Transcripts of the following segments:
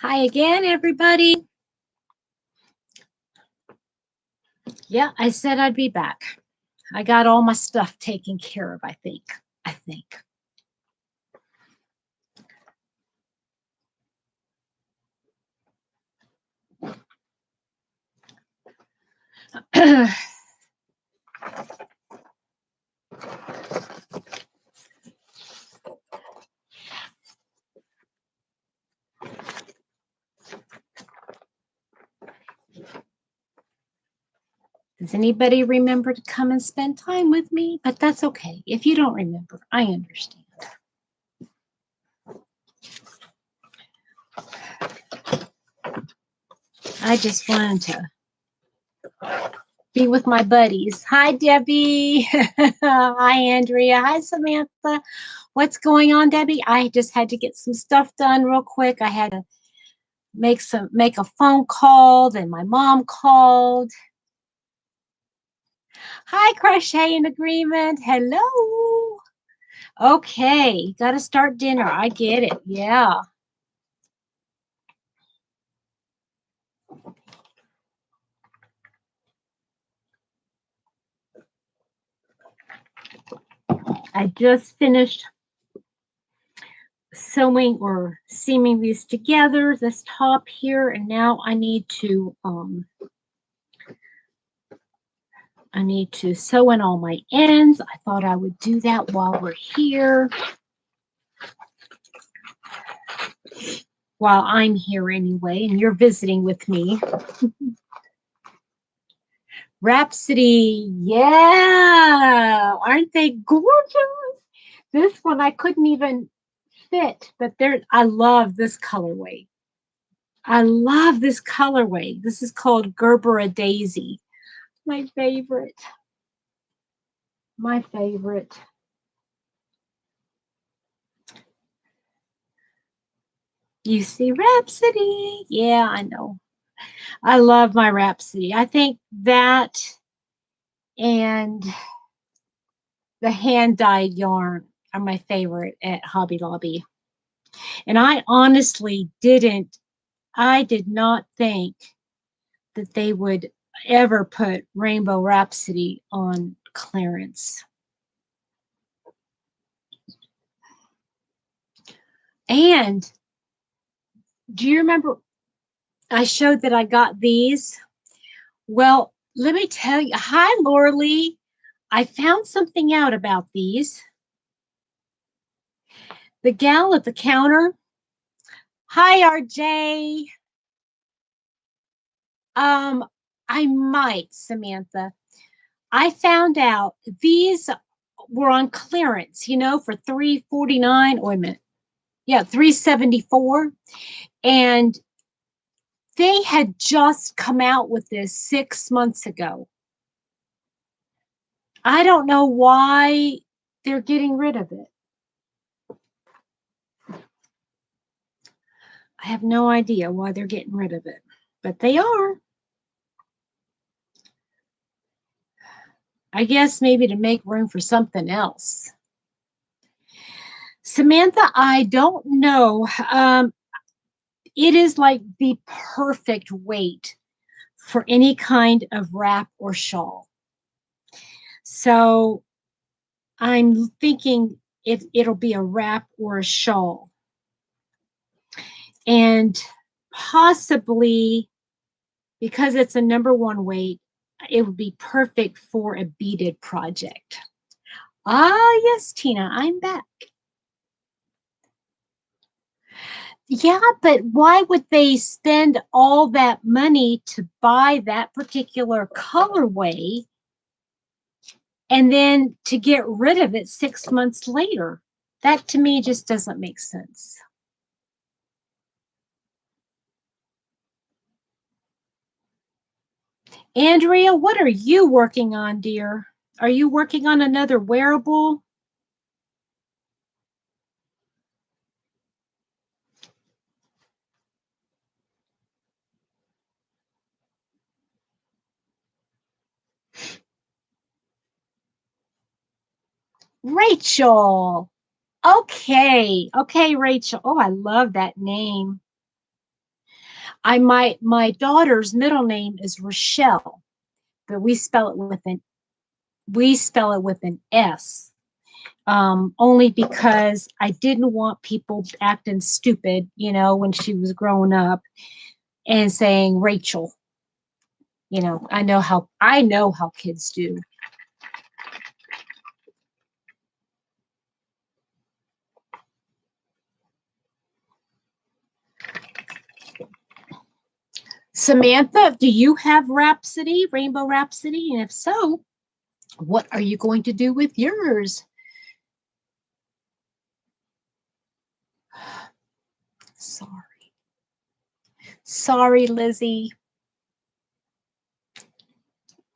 Hi again, everybody. Yeah, I said I'd be back. I got all my stuff taken care of, I think. Does anybody remember to come and spend time with me? But that's okay. If you don't remember, I understand. I just wanted to be with my buddies. Hi, Debbie. Hi, Andrea. Hi, Samantha. What's going on, Debbie? I just had to get some stuff done real quick. I had to make a phone call, then my mom called. Hi, Crochet in Agreement. Hello. Okay, got to start dinner. I get it. Yeah. I just finished sewing or seaming these together, this top here, and now I need to sew in all my ends. I thought I would do that while we're here. While I'm here anyway, and you're visiting with me. Rhapsody, yeah, aren't they gorgeous? This one I couldn't even fit, but I love this colorway. I love this colorway. This is called Gerbera Daisy. My favorite. My favorite. You see Rhapsody. Yeah, I know. I love my Rhapsody. I think that and the hand-dyed yarn are my favorite at Hobby Lobby. And I honestly did not think that they would ever put Rainbow Rhapsody on clearance. And do you remember I showed that I got these? Well, let me tell you. Hi, Laura Lee. I found something out about these. The gal at the counter. Hi, RJ. I might, Samantha. I found out these were on clearance, for $3.49. Wait a minute. Yeah, $3.74. And they had just come out with this 6 months ago. I don't know why they're getting rid of it. I have no idea why they're getting rid of it, but they are. I guess maybe to make room for something else. Samantha, I don't know. It is like the perfect weight for any kind of wrap or shawl. So I'm thinking it'll be a wrap or a shawl. And possibly, because it's a #1 weight, it would be perfect for a beaded project. Ah, yes, Tina, I'm back. Yeah, but why would they spend all that money to buy that particular colorway and then to get rid of it 6 months later? That to me just doesn't make sense. Andrea, what are you working on, dear? Are you working on another wearable? Rachel. Okay, Rachel. Oh, I love that name. My daughter's middle name is Rochelle, but we spell it with an S. Only because I didn't want people acting stupid, when she was growing up and saying Rachel. I know how kids do. Samantha, do you have Rhapsody, Rainbow Rhapsody? And if so, what are you going to do with yours? Sorry, Lizzie.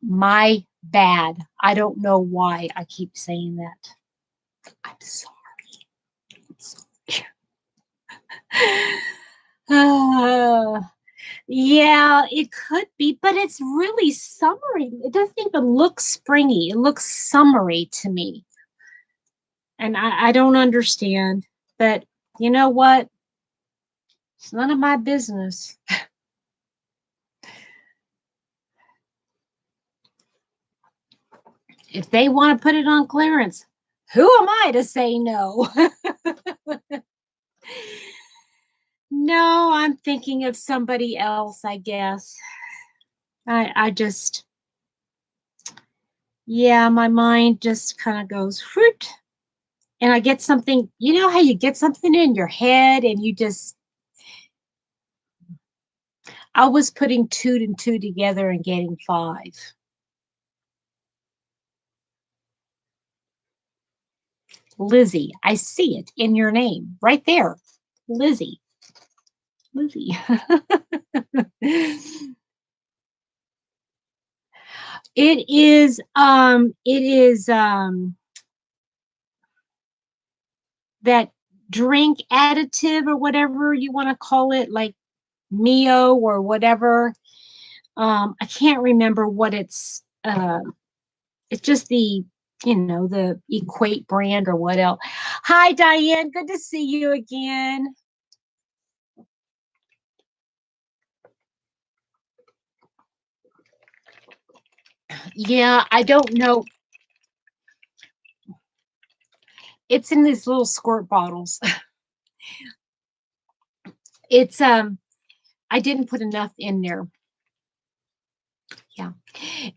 My bad. I don't know why I keep saying that. I'm sorry. Yeah, it could be, but it's really summery. It doesn't even look springy. It looks summery to me. And I don't understand. But you know what? It's none of my business. If they want to put it on clearance, who am I to say no? No, I'm thinking of somebody else, I guess. I just, yeah, my mind just kind of goes fruit. And I get something, you know how you get something in your head and I was putting 2 and 2 together and getting 5. Lizzie, I see it in your name right there. Lizzie. It is that drink additive or whatever you want to call it, like Mio or whatever. I can't remember what it's just the Equate brand or what else. Hi, Diane. Good to see you again. Yeah, I don't know. It's in these little squirt bottles. It's I didn't put enough in there. Yeah.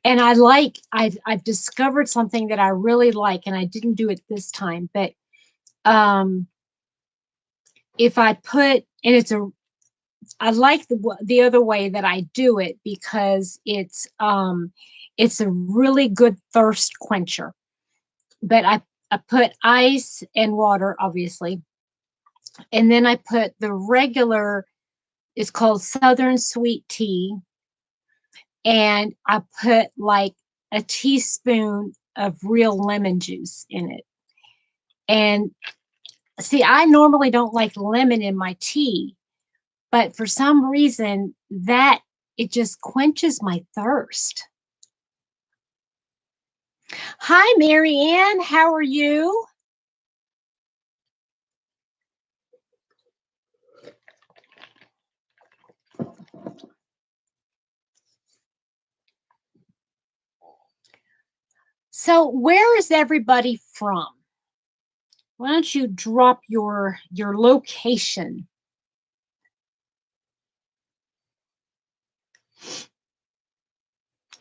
And I've discovered something that I really like, and I didn't do it this time, but if I put, and I like the other way that I do it because it's a really good thirst quencher. But I put ice and water, obviously, and then I put the regular. It's called Southern Sweet Tea, and I put like a teaspoon of real lemon juice in it. And see, I normally don't like lemon in my tea, but for some reason that it just quenches my thirst. Hi, Mary Ann. How are you? So, where is everybody from? Why don't you drop your location?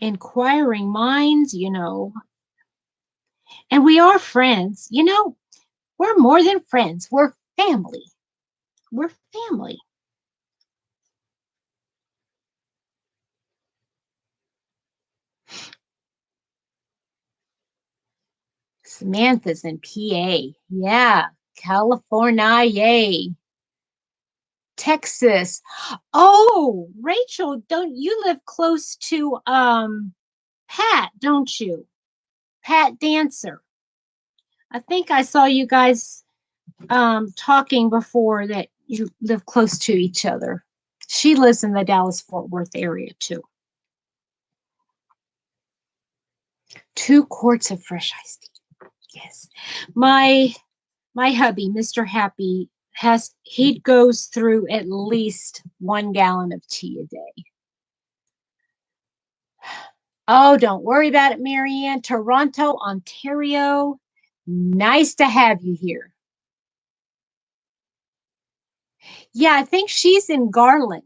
Inquiring minds, and we are friends. We're more than friends. We're family. We're family. Samantha's in PA. Yeah. California. Yay. Texas. Oh, Rachel, don't you live close to Pat, don't you? Pat Dancer. I think I saw you guys talking before that you live close to each other. She lives in the Dallas Fort Worth area too. 2 quarts of fresh iced tea. Yes. My hubby, Mr. Happy, he goes through at least 1 gallon of tea a day. Oh, don't worry about it, Marianne. Toronto, Ontario. Nice to have you here. Yeah, I think she's in Garland.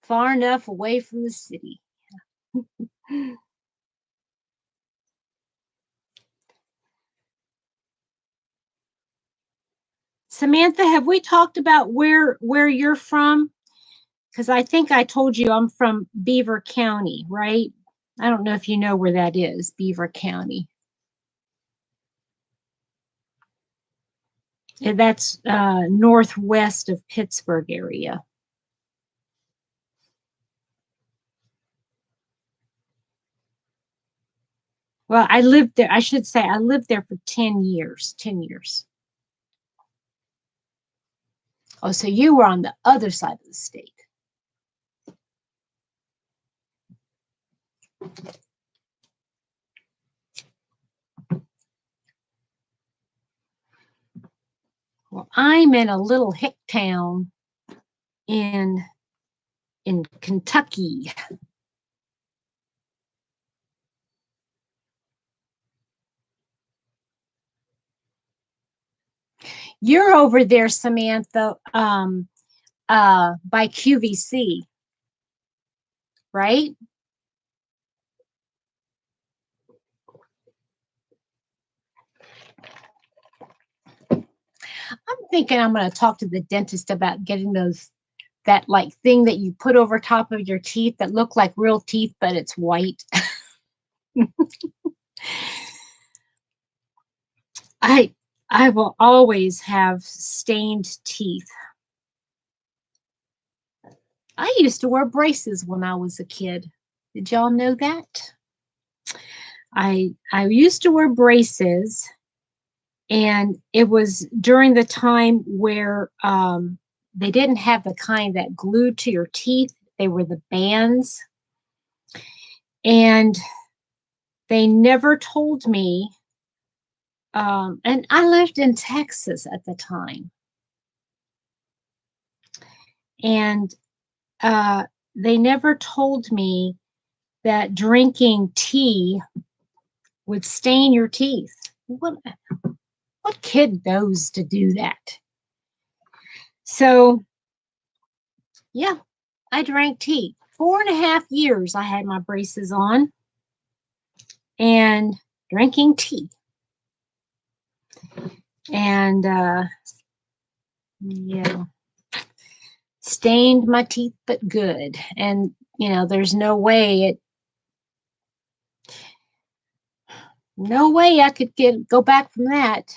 Far enough away from the city. Samantha, have we talked about where you're from? Because I think I told you I'm from Beaver County, right? I don't know if you know where that is, Beaver County. And that's northwest of Pittsburgh area. Well, I lived there. I should say I lived there for 10 years. 10 years. Oh, so you were on the other side of the state. Well, I'm in a little hick town in Kentucky. You're over there, Samantha, by QVC, right? I'm thinking I'm going to talk to the dentist about getting that like thing that you put over top of your teeth that look like real teeth, but it's white. I will always have stained teeth. I used to wear braces when I was a kid. Did y'all know that? I used to wear braces, and it was during the time where they didn't have the kind that glued to your teeth. They were the bands. And they never told me, and I lived in Texas at the time. And they never told me that drinking tea would stain your teeth. What kid knows to do that? So, yeah, I drank tea. 4.5 years I had my braces on and drinking tea. And yeah, stained my teeth, but good. And, there's no way I could go back from that.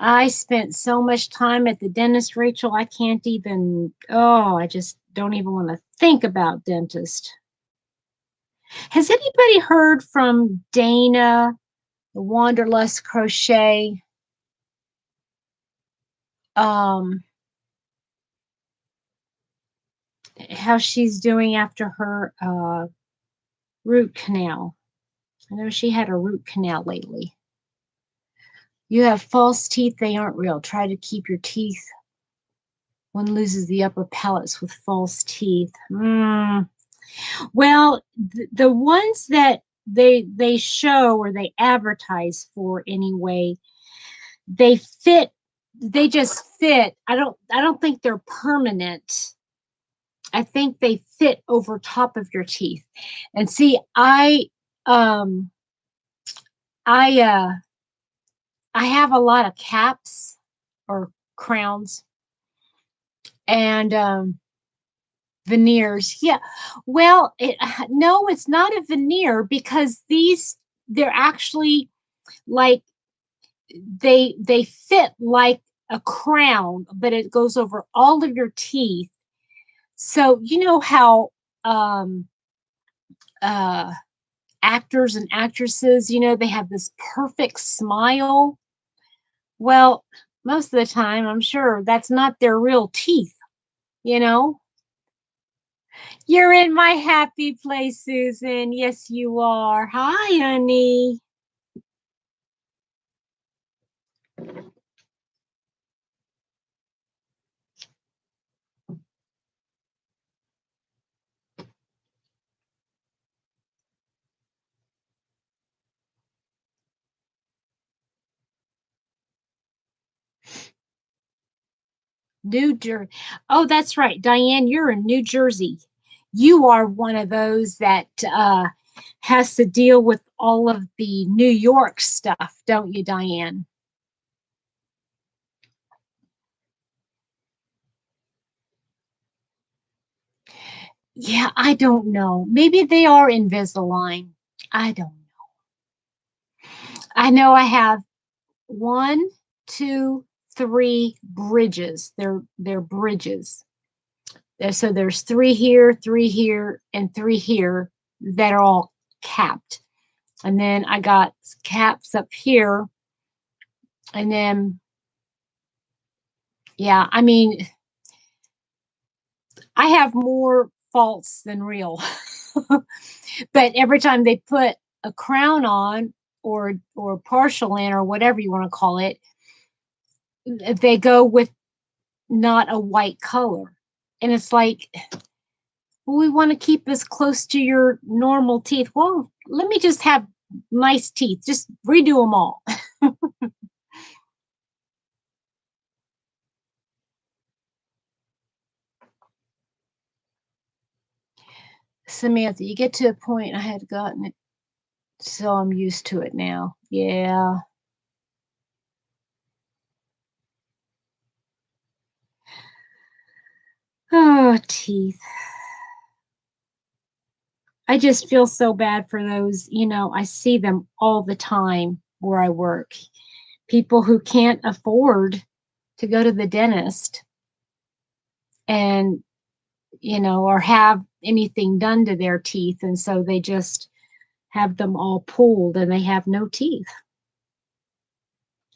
I spent so much time at the dentist, Rachel, I just don't even want to think about dentist. Has anybody heard from Dana, the Wanderlust Crochet? How she's doing after her root canal. I know she had a root canal lately. You have false teeth, they aren't real. Try to keep your teeth. One loses the upper palates with false teeth. Well, the ones that they show or they advertise for anyway, they fit. They just fit. I don't think they're permanent. I think they fit over top of your teeth. And see, I have a lot of caps or crowns and veneers. Yeah. Well, no, it's not a veneer because they're actually like they fit like a crown, but it goes over all of your teeth. So you know how uh actors and actresses, they have this perfect smile. Well, most of the time, I'm sure that's not their real teeth, you know? You're in my happy place, Susan. Yes, you are. Hi, honey. New Jersey. Oh, that's right. Diane, you're in New Jersey. You are one of those that has to deal with all of the New York stuff, don't you, Diane? Yeah, I don't know. Maybe they are Invisalign. I don't know. I know I have one, two, three bridges. They're bridges. So there's three here, and three here that are all capped. And then I got caps up here. And then, yeah, I mean, I have more faults than real. But every time they put a crown on or partial in or whatever you want to call it, they go with not a white color. And it's like, well, we want to keep as close to your normal teeth. Well, let me just have nice teeth. Just redo them all. Samantha, you get to a point I had gotten it, so I'm used to it now. Yeah. Oh, teeth. I just feel so bad for those, I see them all the time where I work. People who can't afford to go to the dentist and, or have anything done to their teeth. And so they just have them all pulled and they have no teeth.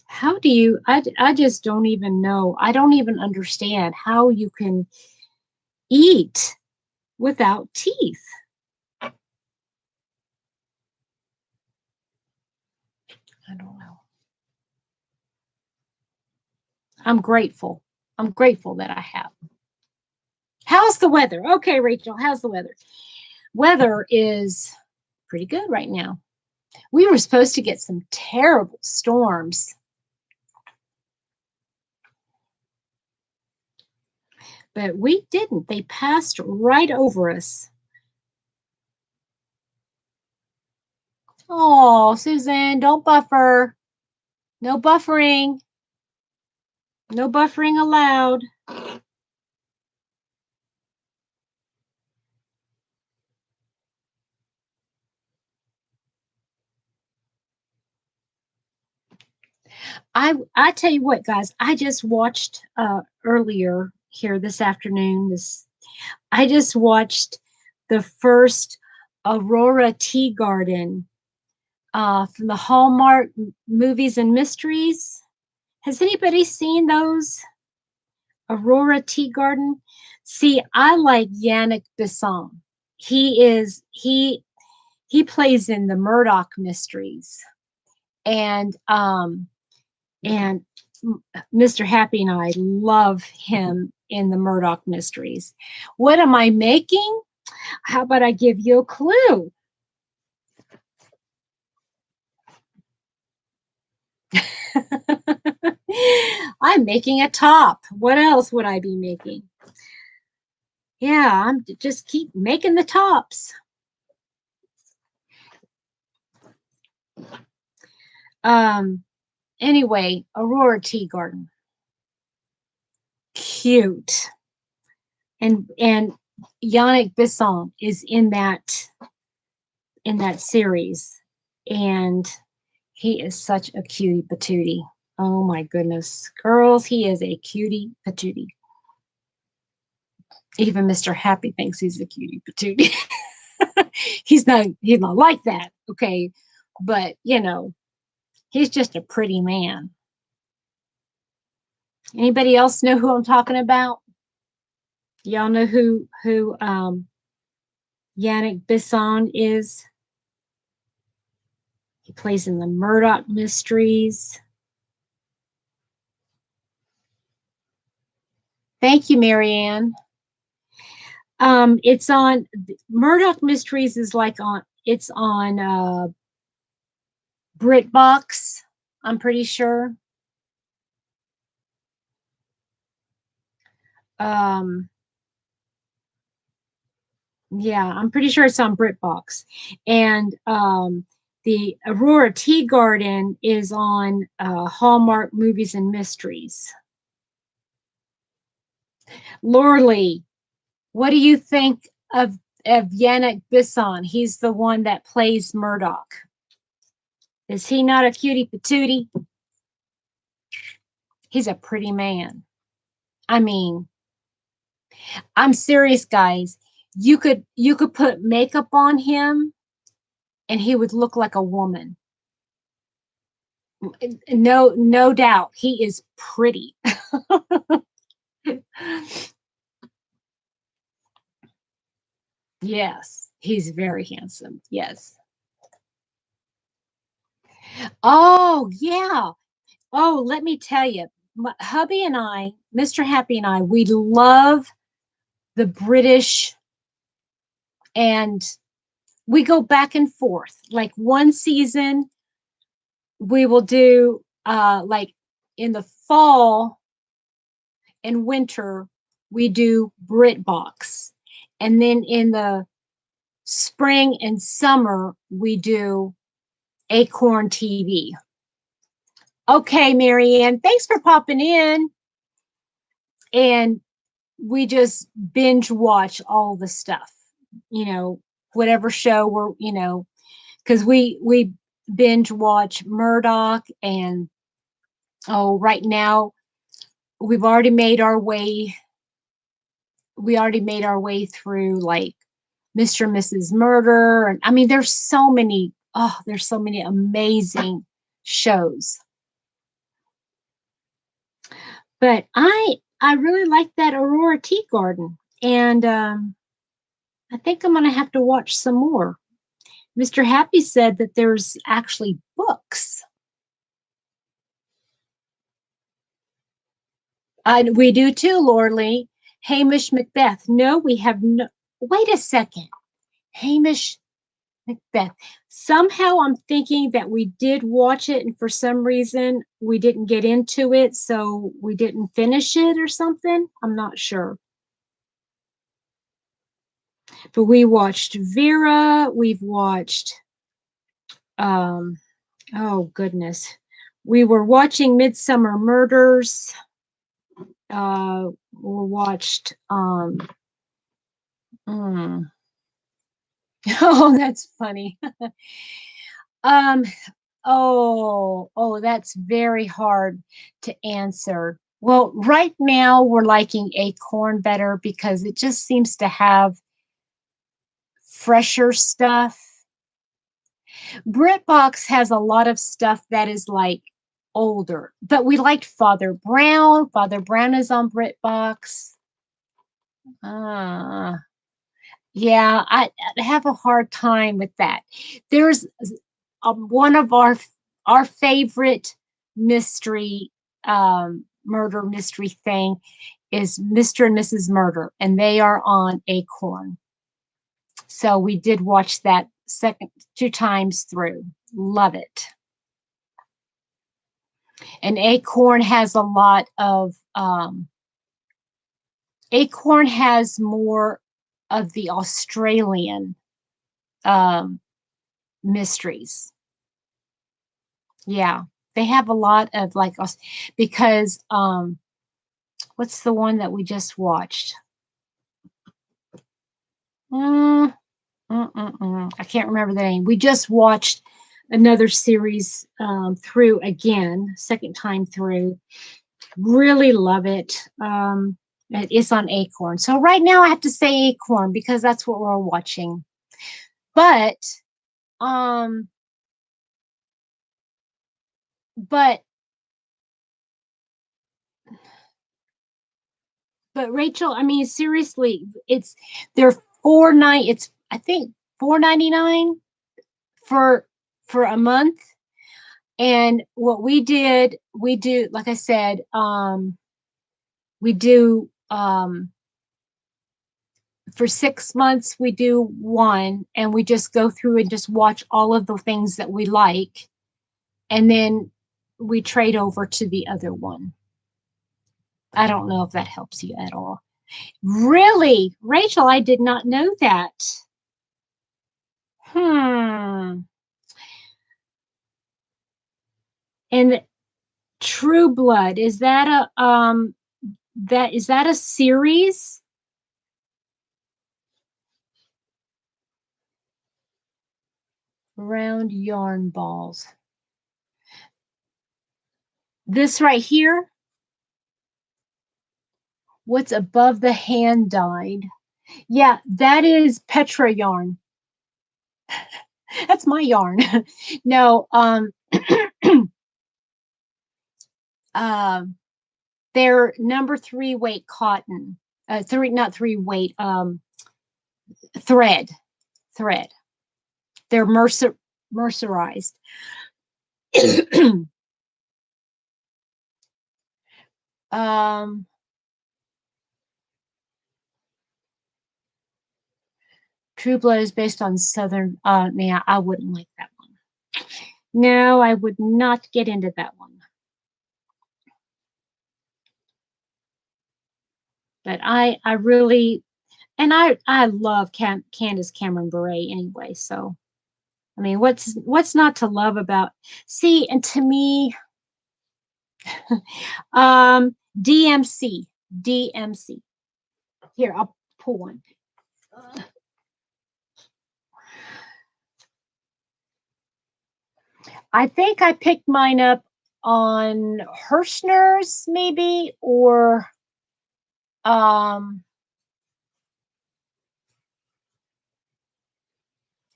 How do you, I just don't even know. I don't even understand how you can eat without teeth. I don't know. I'm grateful. I'm grateful that I have. How's the weather? Okay, Rachel, how's the weather? Weather is pretty good right now. We were supposed to get some terrible storms, but we didn't. They passed right over us. Oh, Suzanne, don't buffer. No buffering. No buffering allowed. I tell you what, guys, I just watched earlier here this afternoon. I just watched the first Aurora Tea Garden from the Hallmark Movies and Mysteries. Has anybody seen those? Aurora Tea Garden. See, I like Yannick Bisson. He plays in the Murdoch Mysteries, and and Mr. Happy and I love him in the Murdoch Mysteries. What am I making? How about I give you a clue? I'm making a top. What else would I be making? Yeah, I'm just keep making the tops. Um, anyway, Aurora Tea Garden. Cute. And Yannick Bisson is in that series. And he is such a cutie patootie. Oh my goodness. Girls, he is a cutie patootie. Even Mr. Happy thinks he's a cutie patootie. He's not like that, okay? But he's just a pretty man. Anybody else know who I'm talking about? Y'all know who Yannick Bisson is? He plays in the Murdoch Mysteries. Thank you, Marianne. It's on Murdoch Mysteries is like it's on BritBox, I'm pretty sure. Um, yeah, I'm pretty sure it's on BritBox. And the Aurora Tea Garden is on Hallmark Movies and Mysteries. Lorley, what do you think of Yannick Bisson? He's the one that plays Murdoch. Is he not a cutie patootie? He's a pretty man. I mean, I'm serious, guys. You could put makeup on him and he would look like a woman. No doubt. He is pretty. Yes, he's very handsome. Yes. Oh, yeah. Oh, let me tell you, my hubby and I, Mr. Happy and I, we love the British, and we go back and forth. Like one season, we will do like in the fall and winter, we do BritBox. And then in the spring and summer, we do Acorn TV. Okay, Marianne, thanks for popping in. And we just binge watch all the stuff, whatever show because we binge watch Murdoch. And right now we've already made our way through like Mr. and Mrs. Murder. And I mean, there's so many amazing shows. But I really like that Aurora Tea Garden, and I think I'm going to have to watch some more. Mr. Happy said that there's actually books. We do too, Lorley. Hamish Macbeth. No, we have no. Wait a second. Hamish Macbeth. Somehow I'm thinking that we did watch it, and for some reason we didn't get into it, so we didn't finish it or something. I'm not sure. But we watched Vera. We've watched, oh goodness. We were watching Midsummer Murders. We watched, oh, that's funny. um, that's very hard to answer. Well, right now we're liking Acorn better because it just seems to have fresher stuff. BritBox has a lot of stuff that is like older, but we liked Father Brown. Father Brown is on BritBox. Yeah, I have a hard time with that. There's one of our favorite mystery murder mystery thing is Mr. and Mrs. Murder, and they are on Acorn. So we did watch that two times through. Love it. And Acorn has a lot of Acorn has more of the Australian mysteries. Yeah, they have a lot of like us because what's the one that we just watched? I can't remember the name. We just watched another series through again, second time through. Really love it. It's on Acorn. So right now I have to say Acorn because that's what we're watching. But Rachel, I mean seriously, they're it's I think $4.99 for a month. And what we do, like I said, we do for 6 months we do one, and we just go through and just watch all of the things that we like, and then we trade over to the other one. I don't know if that helps you at all. Really? Rachel, I did not know that. And True Blood, is that a series? Round yarn balls. This right here, what's above the hand dyed? Yeah, that is Petra yarn. That's my yarn. No, um, they're number 3 weight cotton. Not 3 weight, thread. Thread. They're mercerized. um, True Blood is based on Southern. Yeah, I wouldn't like that one. No, I would not get into that one. But I really, and I love Candace Cameron Bure anyway. So I mean, what's not to love about? See, and to me, DMC, DMC. Here, I'll pull one. I think I picked mine up on Hirschner's maybe, or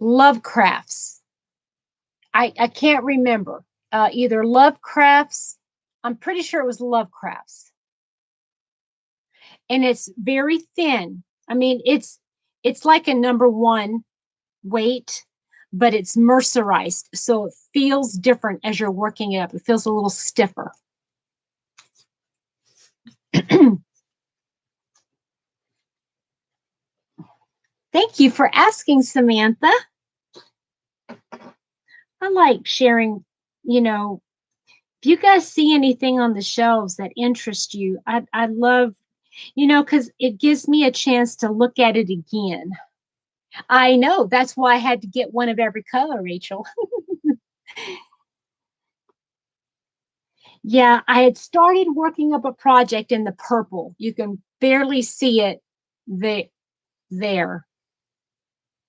Lovecrafts. I can't remember. Either Lovecrafts, I'm pretty sure it was Lovecrafts. And it's very thin. I mean, it's like a number 1 weight, but it's mercerized. So it feels different as you're working it up. It feels a little stiffer. Thank you for asking, Samantha. I like sharing, if you guys see anything on the shelves that interest you, I love, because it gives me a chance to look at it again. I know. That's why I had to get one of every color, Rachel. Yeah, I had started working up a project in the purple. You can barely see it there.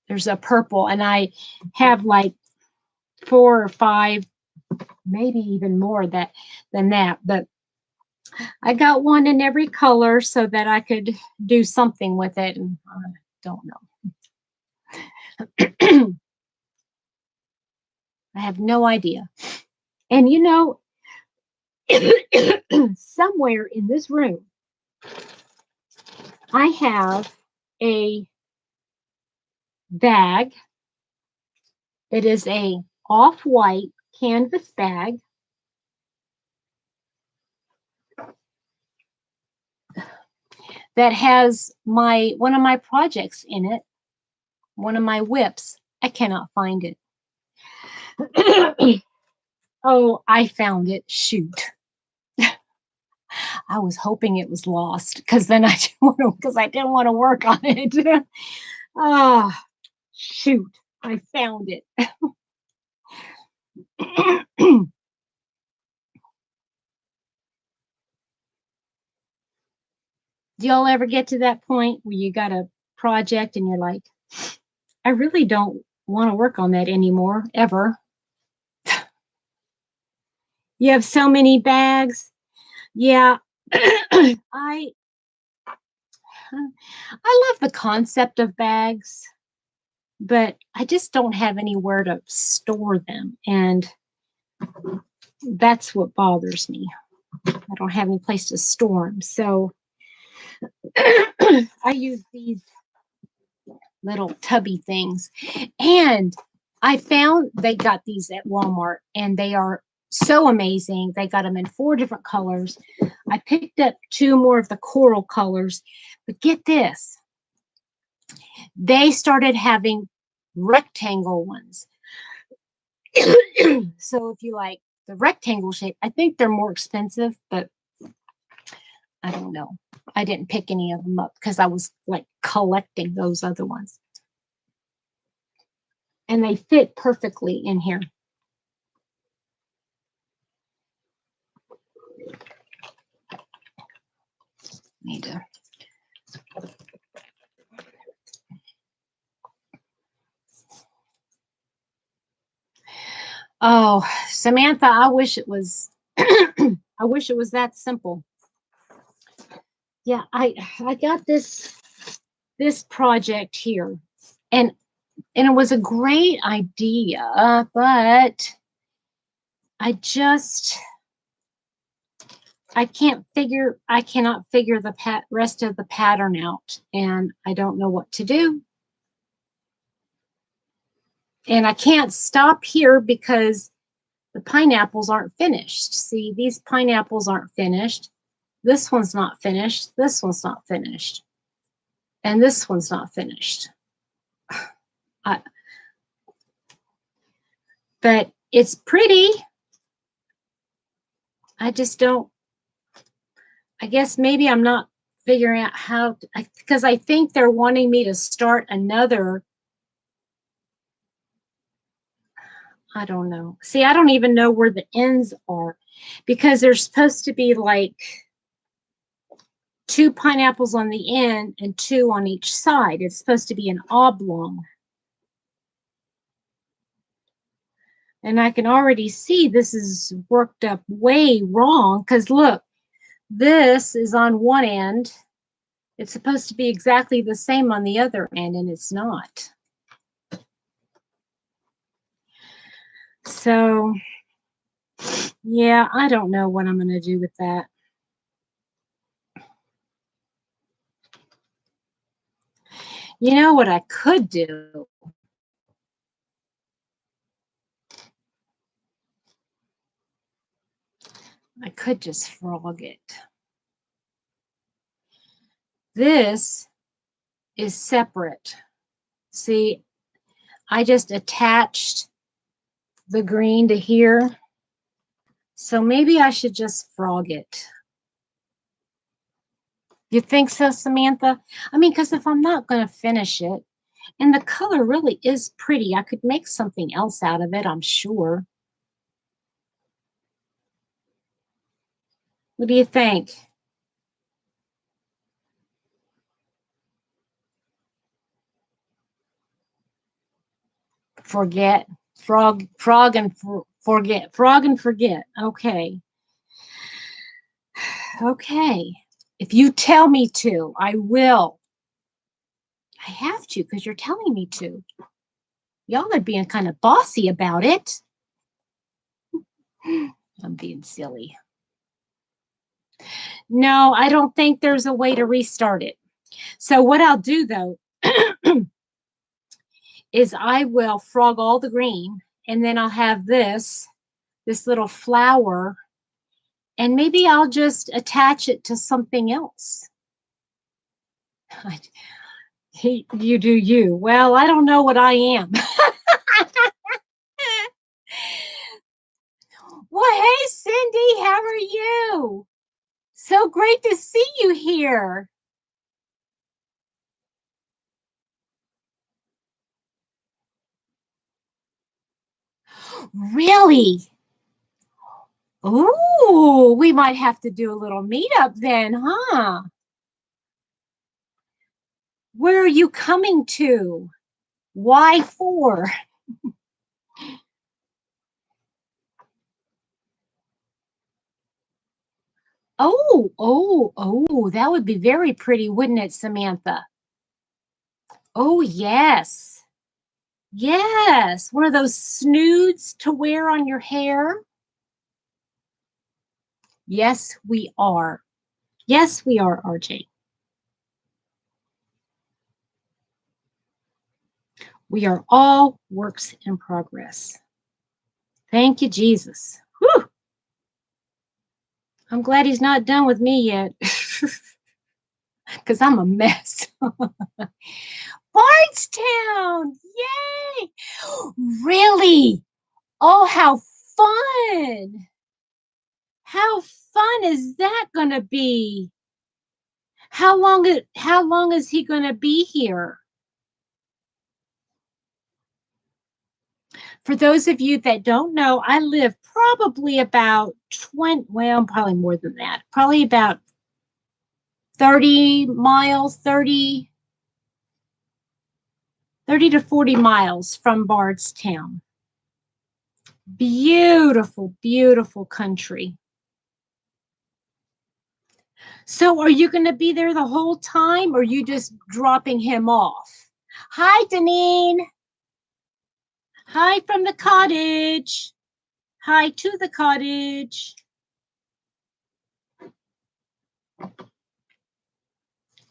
There's a purple, and I have like 4 or 5, maybe even more than that. But I got one in every color so that I could do something with it, and I don't know. I have no idea. And somewhere in this room, I have a bag. It is a off-white canvas bag. That has one of my projects in it, one of my whips. I cannot find it. Oh, I found it. Shoot. I was hoping it was lost because then I didn't want to work on it. Oh, shoot. I found it. Do y'all ever get to that point where you got a project and you're like, I really don't want to work on that anymore, ever? You have so many bags. Yeah. I love the concept of bags, but I just don't have anywhere to store them. And that's what bothers me. I don't have any place to store them. So I use these little tubby things. And I found they got these at Walmart, and they are so amazing. They got them in 4 different colors. I picked up 2 more of the coral colors, but get this. They started having rectangle ones. So if you like the rectangle shape, I think they're more expensive, but I don't know. I didn't pick any of them up because I was like collecting those other ones. And they fit perfectly in here. Need to. Oh, Samantha, I wish it was I wish it was that simple. Yeah, I got this project here, and it was a great idea, but I cannot figure the rest of the pattern out, and I don't know what to do. And I can't stop here because the pineapples aren't finished. See, these pineapples aren't finished. This one's not finished. This one's not finished. And this one's not finished. But it's pretty. I just don't, I guess maybe I'm not figuring out how, because I think they're wanting me to start another. I don't know. See, I don't even know where the ends are because they're supposed to be like 2 pineapples on the end and 2 on each side. It's supposed to be an oblong. And I can already see this is worked up way wrong because look, this is on one end. It's supposed to be exactly the same on the other end, and it's not. So, yeah, I don't know what I'm going to do with that. You know what I could do? I could just frog it. This is separate. See, I just attached the green to here. So maybe I should just frog it. You think so, Samantha? I mean, because if I'm not going to finish it, and the color really is pretty, I could make something else out of it, I'm sure. What do you think? Forget. Frog and forget. Frog and forget. Okay. Okay. If you tell me to, I will. I have to because you're telling me to. Y'all are being kind of bossy about it. I'm being silly. No, I don't think there's a way to restart it. So what I'll do though is I will frog all the green, and then I'll have this little flower, and maybe I'll just attach it to something else. You do you. Well, I don't know what I am. Well, hey, Cindy, how are you? So great to see you here. Really? Ooh, we might have to do a little meetup then, huh? Where are you coming to? Why for? Oh, that would be very pretty, wouldn't it, Samantha? Oh, yes. Yes. One of those snoods to wear on your hair. Yes, we are. Yes, we are, RJ. We are all works in progress. Thank you, Jesus. Whew. I'm glad he's not done with me yet. Because I'm a mess. Bardstown! Yay! Really? Oh, how fun! How fun is that going to be? How long is he going to be here? For those of you that don't know, I live probably about 20, well, probably more than that. Probably about 30 miles, 30 to 40 miles from Bardstown. Beautiful, beautiful country. So are you going to be there the whole time, or are you just dropping him off? Hi, Deneen. Hi from the cottage. Hi to the cottage.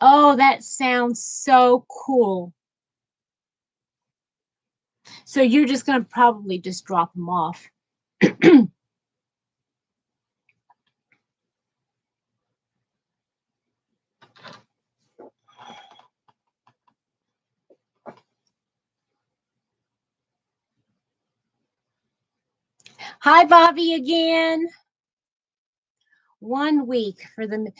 Oh, that sounds so cool. So you're just going to probably just drop him off. Hi, Bobby again. 1 week for the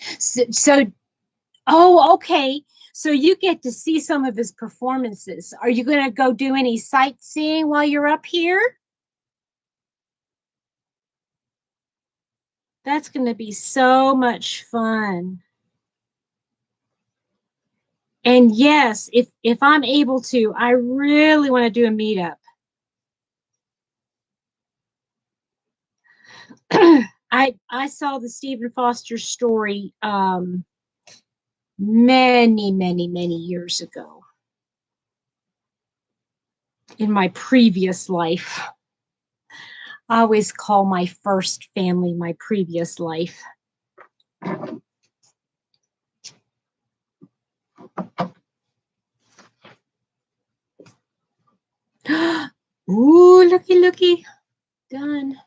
oh, okay. So you get to see some of his performances. Are you going to go do any sightseeing while you're up here? That's going to be so much fun. And yes, if I'm able to, I really want to do a meetup. I saw the Stephen Foster story many years ago in my previous life. I always call my first family my previous life. Ooh, looky. Done.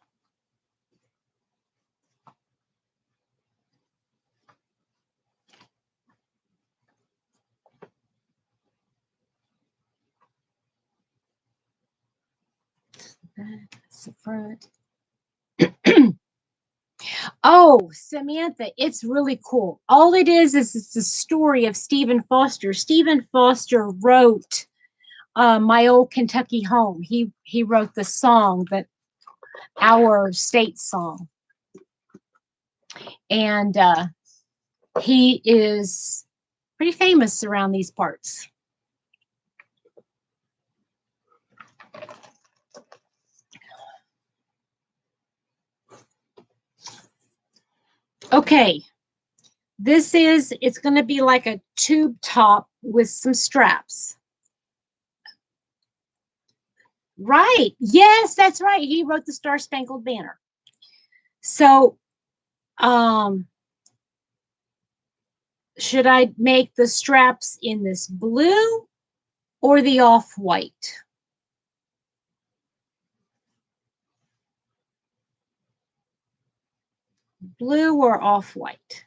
That's the front. Oh, Samantha, it's really cool. All it is it's the story of Stephen Foster. Stephen Foster wrote My Old Kentucky Home. He wrote the song, that our state song. And he is pretty famous around these parts. Okay, it's going to be like a tube top with some straps. Right. Yes, that's right. He wrote the Star Spangled Banner. So, should I make the straps in this blue or the off-white? Blue or off-white?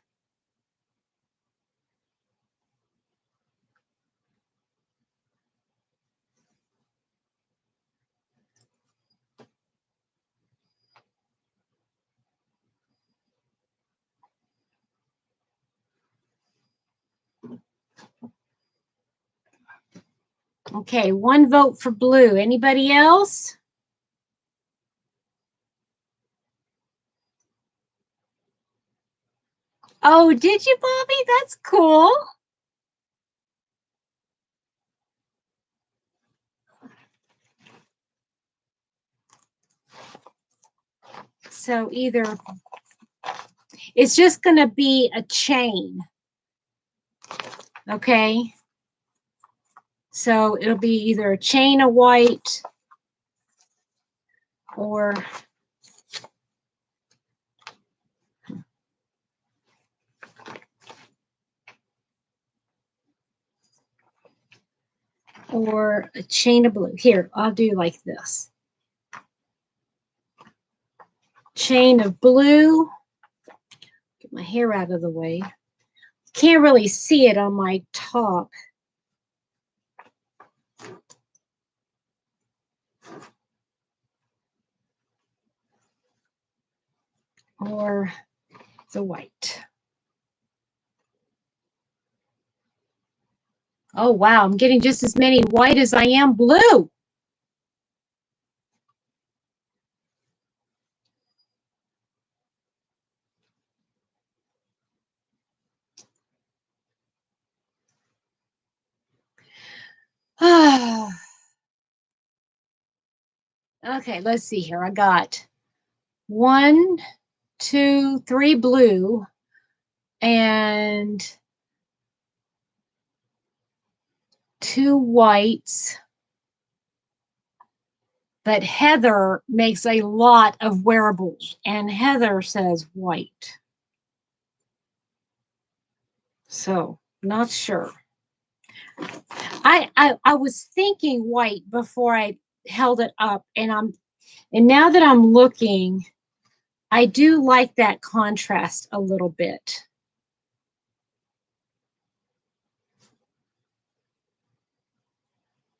Okay, 1 vote for blue. Anybody else? Oh, did you, Bobby? That's cool. So either it's just going to be a chain. Okay. So it'll be either a chain of white or a chain of blue. Here, I'll do like this. Chain of blue. Get my hair out of the way. Can't really see it on my top. Or the white. Oh, wow. I'm getting just as many white as I am blue. Okay, let's see here. I got 1, 2, 3 blue and 2 whites. But Heather makes a lot of wearables, and Heather says white. So, not sure. I was thinking white before I held it up, and now that I'm looking, I do like that contrast a little bit.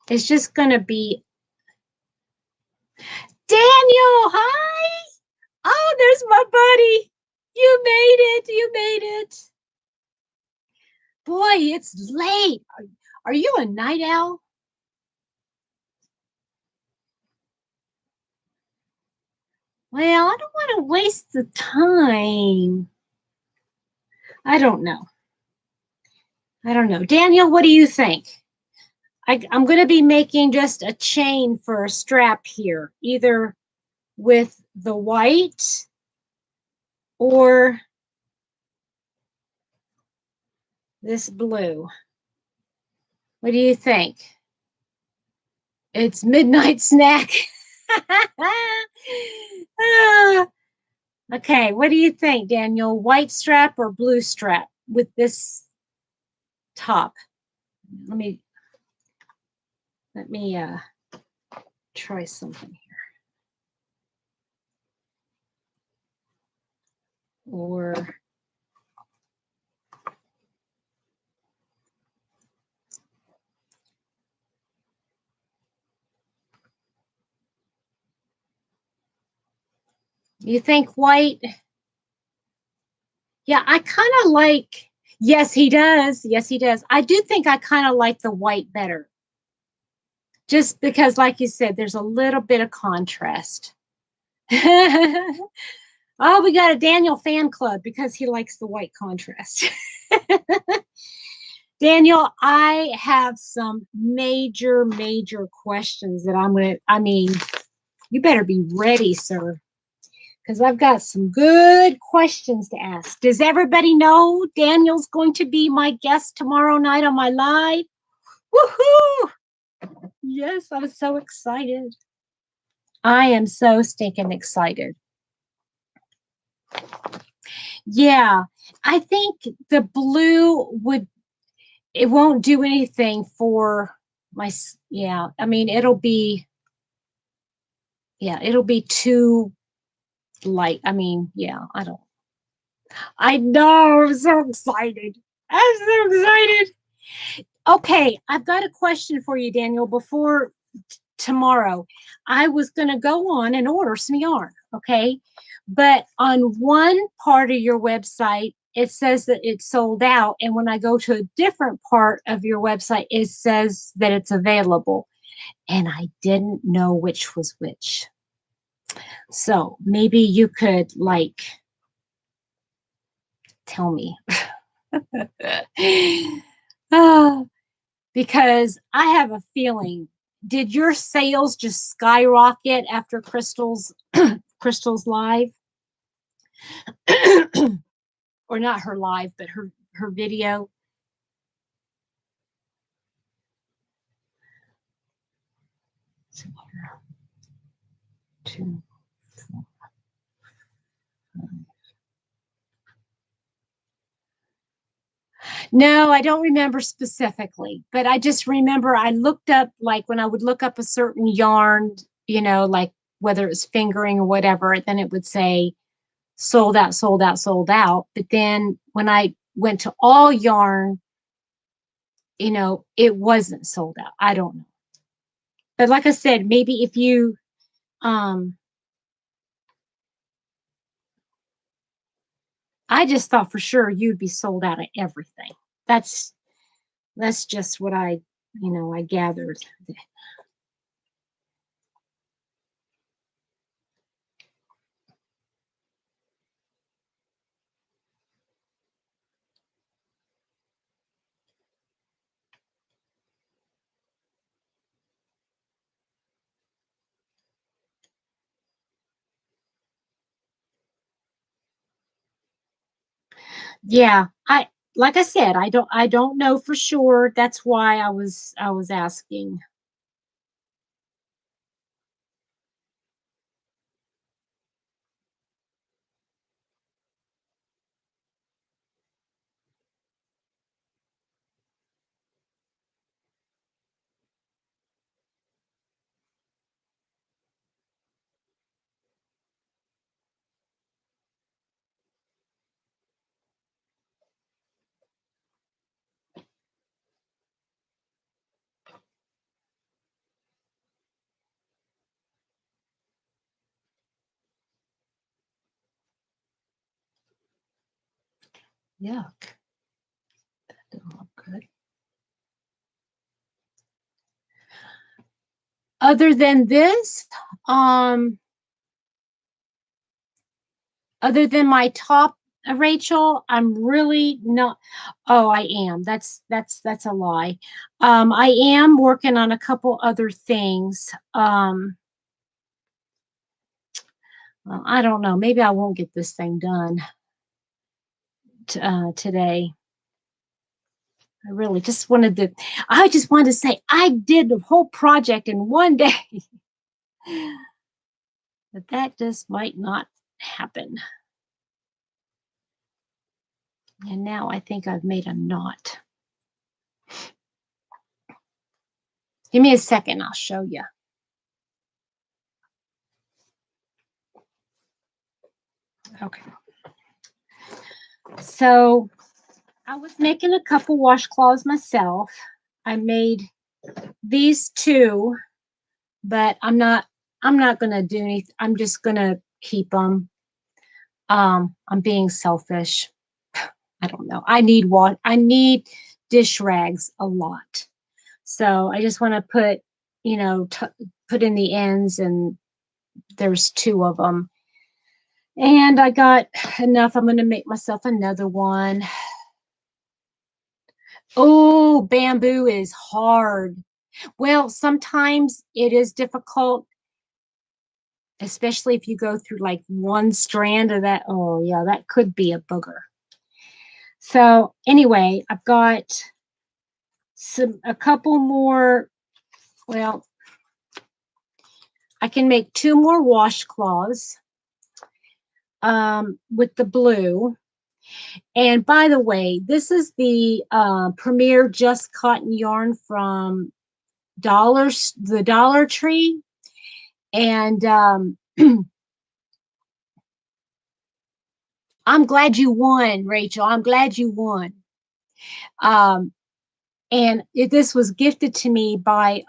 It's just going to be Daniel. Hi. Oh, there's my buddy. You made it. You made it. Boy, it's late. Are you a night owl? Well, I don't want to waste the time. I don't know. I don't know. Daniel, what do you think? I'm going to be making just a chain for a strap here, either with the white or this blue. What do you think? It's midnight snack. Okay, what do you think, Daniel? White strap or blue strap with this top? Let me try something here. Or you think white? Yeah, I kind of like, yes, he does. Yes, he does. I do think I kind of like the white better. Just because, like you said, there's a little bit of contrast. Oh, we got a Daniel fan club because he likes the white contrast. Daniel, I have some major, major questions that you better be ready, sir, because I've got some good questions to ask. Does everybody know Daniel's going to be my guest tomorrow night on my live? Woohoo! Yes, I'm so excited. I am so stinking excited. Yeah, I think the blue it won't do anything for yeah, I mean, it'll be too light. I mean, yeah, I know, I'm so excited. I'm so excited. Okay, I've got a question for you, Daniel, before tomorrow. I was going to go on and order some yarn, okay? But on one part of your website, it says that it's sold out. And when I go to a different part of your website, it says that it's available. And I didn't know which was which. So maybe you could tell me. Because I have a feeling, did your sales just skyrocket after Crystal's live? Or not her live, but her video? Two, four, no, I don't remember specifically, but I just remember I looked up, like when I would look up a certain yarn, like whether it was fingering or whatever, then it would say sold out, sold out, sold out. But then when I went to all yarn, it wasn't sold out. I don't know. But like I said, maybe if you, I just thought for sure you'd be sold out of everything. That's That's just what I gathered. Yeah, like I said, I don't know for sure. That's why I was asking. Yuck. That didn't look good. Other than this, um, other than my top, Rachel, I'm really not. Oh, I am. That's a lie. I am working on a couple other things. Well, I don't know. Maybe I won't get this thing done today. I really just wanted to. I just wanted to say I did the whole project in one day, but that just might not happen. And now I think I've made a knot. Give me a second. I'll show you. Okay. So I was making a couple washcloths myself. I made these two, but I'm not gonna do anything. I'm just gonna keep them. I'm being selfish. I don't know. I need dish rags a lot. So I just want to put, put in the ends, and there's two of them. And I got enough. I'm going to make myself another one. Oh, bamboo is hard. Well, sometimes it is difficult, especially if you go through like one strand of that. Oh, yeah, that could be a booger. So, anyway, I've got a couple more. Well, I can make two more washcloths with the blue. And by the way, this is the Premier Just Cotton yarn from the Dollar Tree. And I'm glad you won, Rachel. I'm glad you won. Um, and this was gifted to me by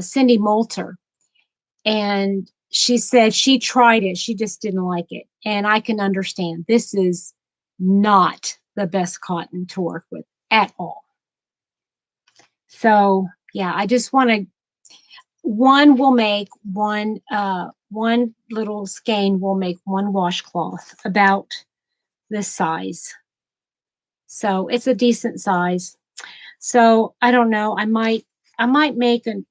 Cindy Moulter. And she said she tried it. She just didn't like it. And I can understand. This is not the best cotton to work with at all. So yeah, I just want to one will make one little skein will make one washcloth about this size. So it's a decent size. So I don't know. I might make an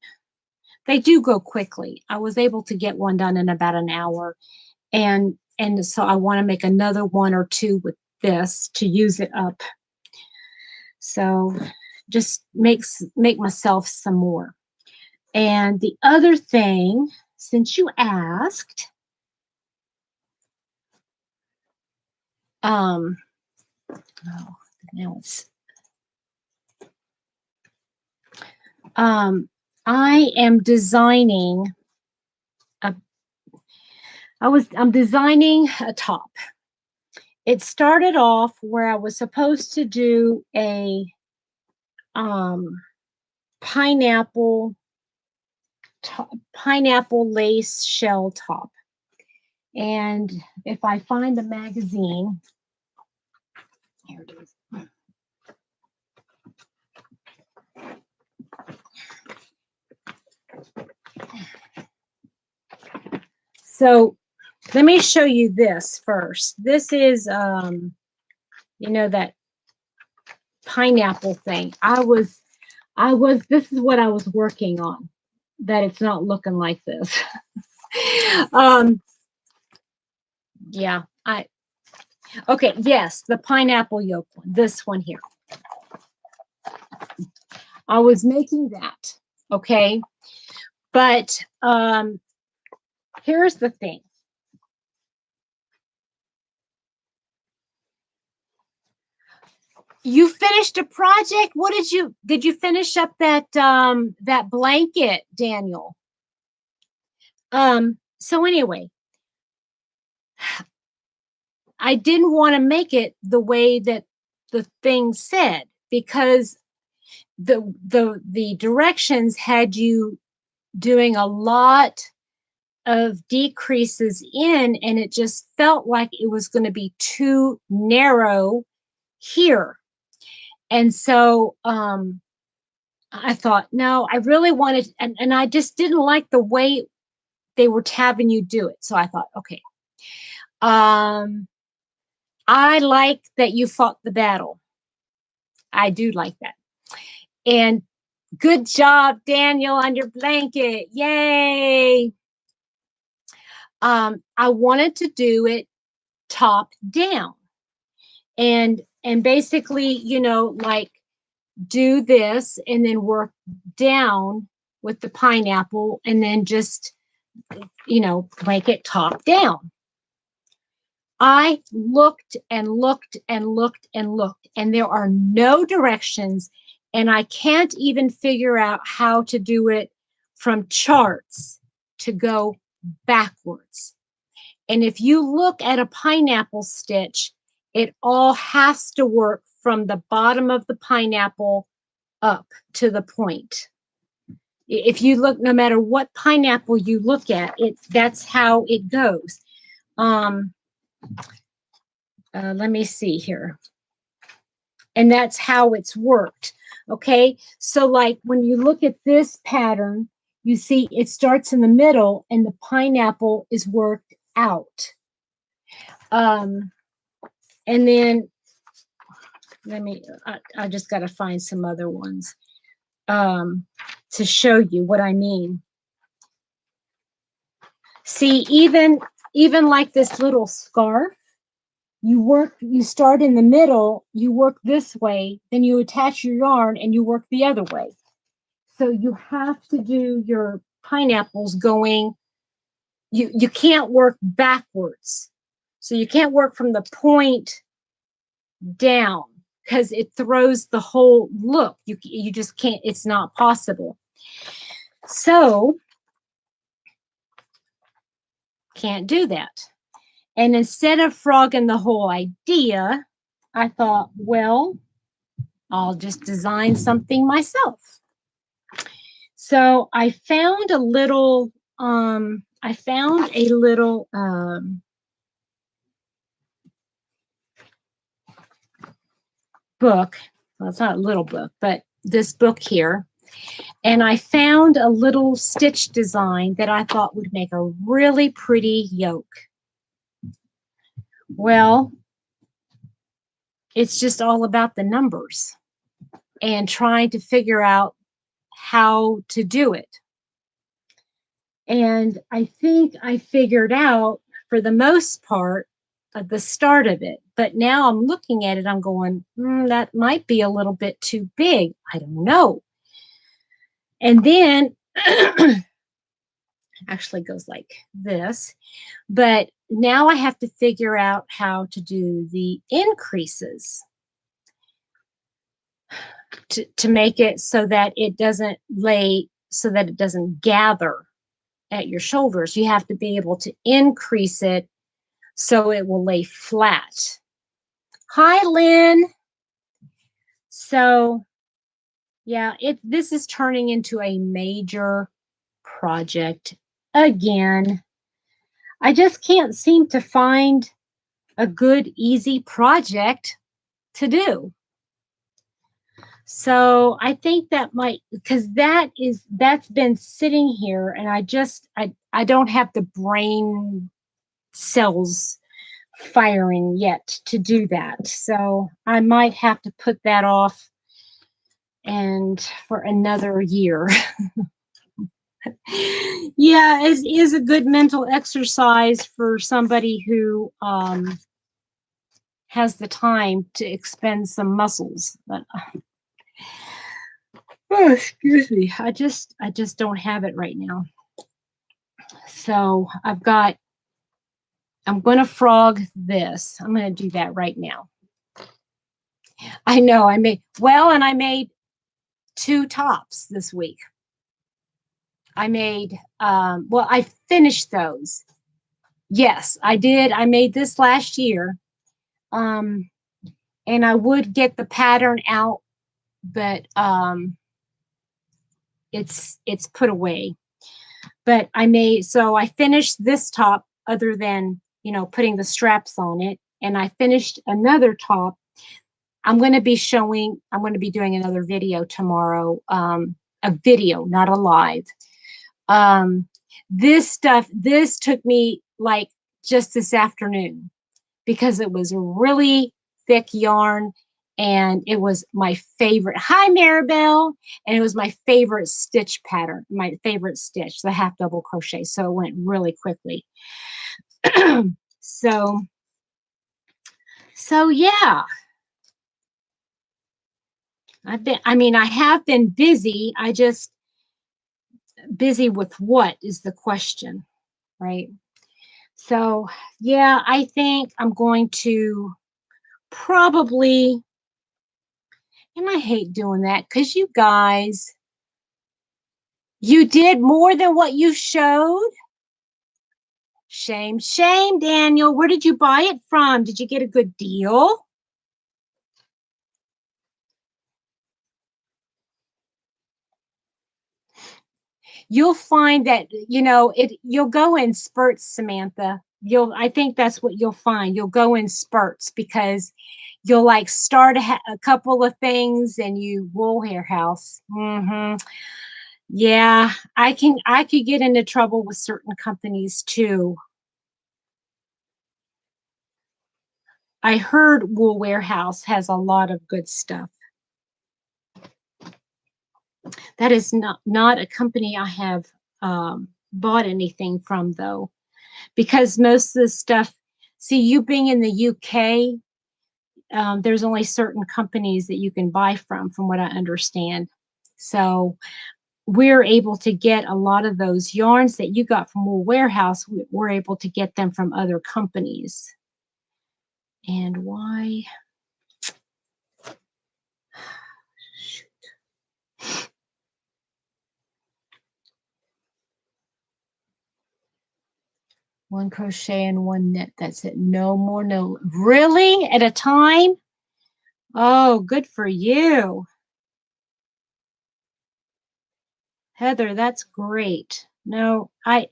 they do go quickly. I was able to get one done in about an hour. And so I want to make another one or two with this to use it up. So just make myself some more. And the other thing, since you asked, oh, now it's I am designing a I'm designing a top. It started off where I was supposed to do a um pineapple pineapple lace shell top. And if I find the magazine, here it is. So let me show you this first. This is, you know, that pineapple thing. This is what I was working on, that it's not looking like this. Yeah, okay, yes, the pineapple yolk one, this one here. I was making that, okay? But here's the thing. You finished a project? What did you finish up that that blanket, Daniel? So anyway, I didn't want to make it the way that the thing said, because the directions had you doing a lot of decreases in, and it just felt like it was going to be too narrow here. And so I thought, no, I really wanted, and I just didn't like the way they were having you do it. So I thought, okay, I like that you fought the battle. I do like that. And good job, Daniel, on your blanket. Yay. I wanted to do it top down. And basically, you know, like do this and then work down with the pineapple, and then just, you know, make it top down. I looked and looked and looked and looked, and there are no directions, and I can't even figure out how to do it from charts to go backwards. And if you look at a pineapple stitch, it all has to work from the bottom of the pineapple up to the point. If you look, no matter what pineapple you look at, that's how it goes. Let me see here. And that's how it's worked. Okay. So like when you look at this pattern, you see it starts in the middle and the pineapple is worked out. And then I just got to find some other ones to show you what I mean. See, even like this little scarf, you start in the middle, you work this way, then you attach your yarn and you work the other way. So you have to do your pineapples going, you can't work backwards. So you can't work from the point down, because it throws the whole look. You just can't, it's not possible. So can't do that. And instead of frogging the whole idea, I thought, well, I'll just design something myself. So I found a little book. Well, it's not a little book, but this book here. And I found a little stitch design that I thought would make a really pretty yoke. Well, it's just all about the numbers and trying to figure out how to do it. And I think I figured out, for the most part, the start of it. But now I'm looking at it, I'm going, that might be a little bit too big. I don't know. And then actually goes like this. But now I have to figure out how to do the increases to make it so that it doesn't lay, so that it doesn't gather at your shoulders. You have to be able to increase it so it will lay flat. Hi, Lynn. So yeah, this is turning into a major project again. I just can't seem to find a good, easy project to do. So I think that might, because that's been sitting here, and I don't have the brain cells firing yet to do that. So I might have to put that off and for another year. Yeah, it is a good mental exercise for somebody who has the time to expend some muscles. But oh, excuse me, I just don't have it right now. So I'm going to frog this. I'm going to do that right now. I know I made 2 tops this week. I made, well, I finished those. Yes, I did. I made this last year. Um, and I would get the pattern out, but it's put away. But so I finished this top other than, putting the straps on it. And I finished another top. I'm going to be doing another video tomorrow, a video, not a live. This took me like just this afternoon because it was really thick yarn and it was my favorite. Hi, Maribel. And it was my favorite stitch pattern, my favorite stitch, the half double crochet. So it went really quickly. so, so yeah, I have been busy. Busy with what is the question, right? So, yeah, I think I'm going to probably, and I hate doing that because you guys, you did more than what you showed. Shame, shame, Daniel. Where did you buy it from? Did you get a good deal? You'll find that, you'll go in spurts, Samantha. I think that's what you'll find. You'll go in spurts because you'll like start a couple of things and you wool hair house. Yeah, I could get into trouble with certain companies too. I heard Wool Warehouse has a lot of good stuff. That is not a company I have bought anything from though, because most of the stuff. See, you being in the UK, there's only certain companies that you can buy from what I understand. So we're able to get a lot of those yarns that you got from Wool Warehouse. We're able to get them from other companies. And why? One crochet and one knit. That's it. No more, no. Really? At a time? Oh, good for you. Heather, that's great. No, I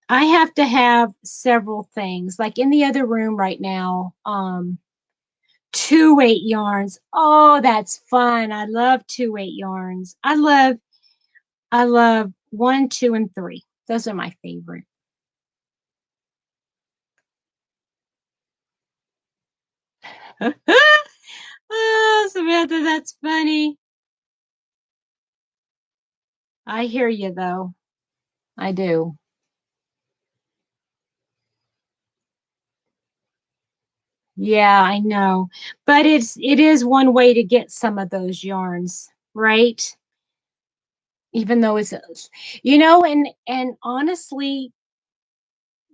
have to have several things. Like in the other room right now, 2/8 yarns. Oh, that's fun. I love 2/8 yarns. I love 1, 2, and 3. Those are my favorite. Oh, Samantha, that's funny. I hear you though. I do. Yeah, I know. But it is one way to get some of those yarns, right? Even though and honestly,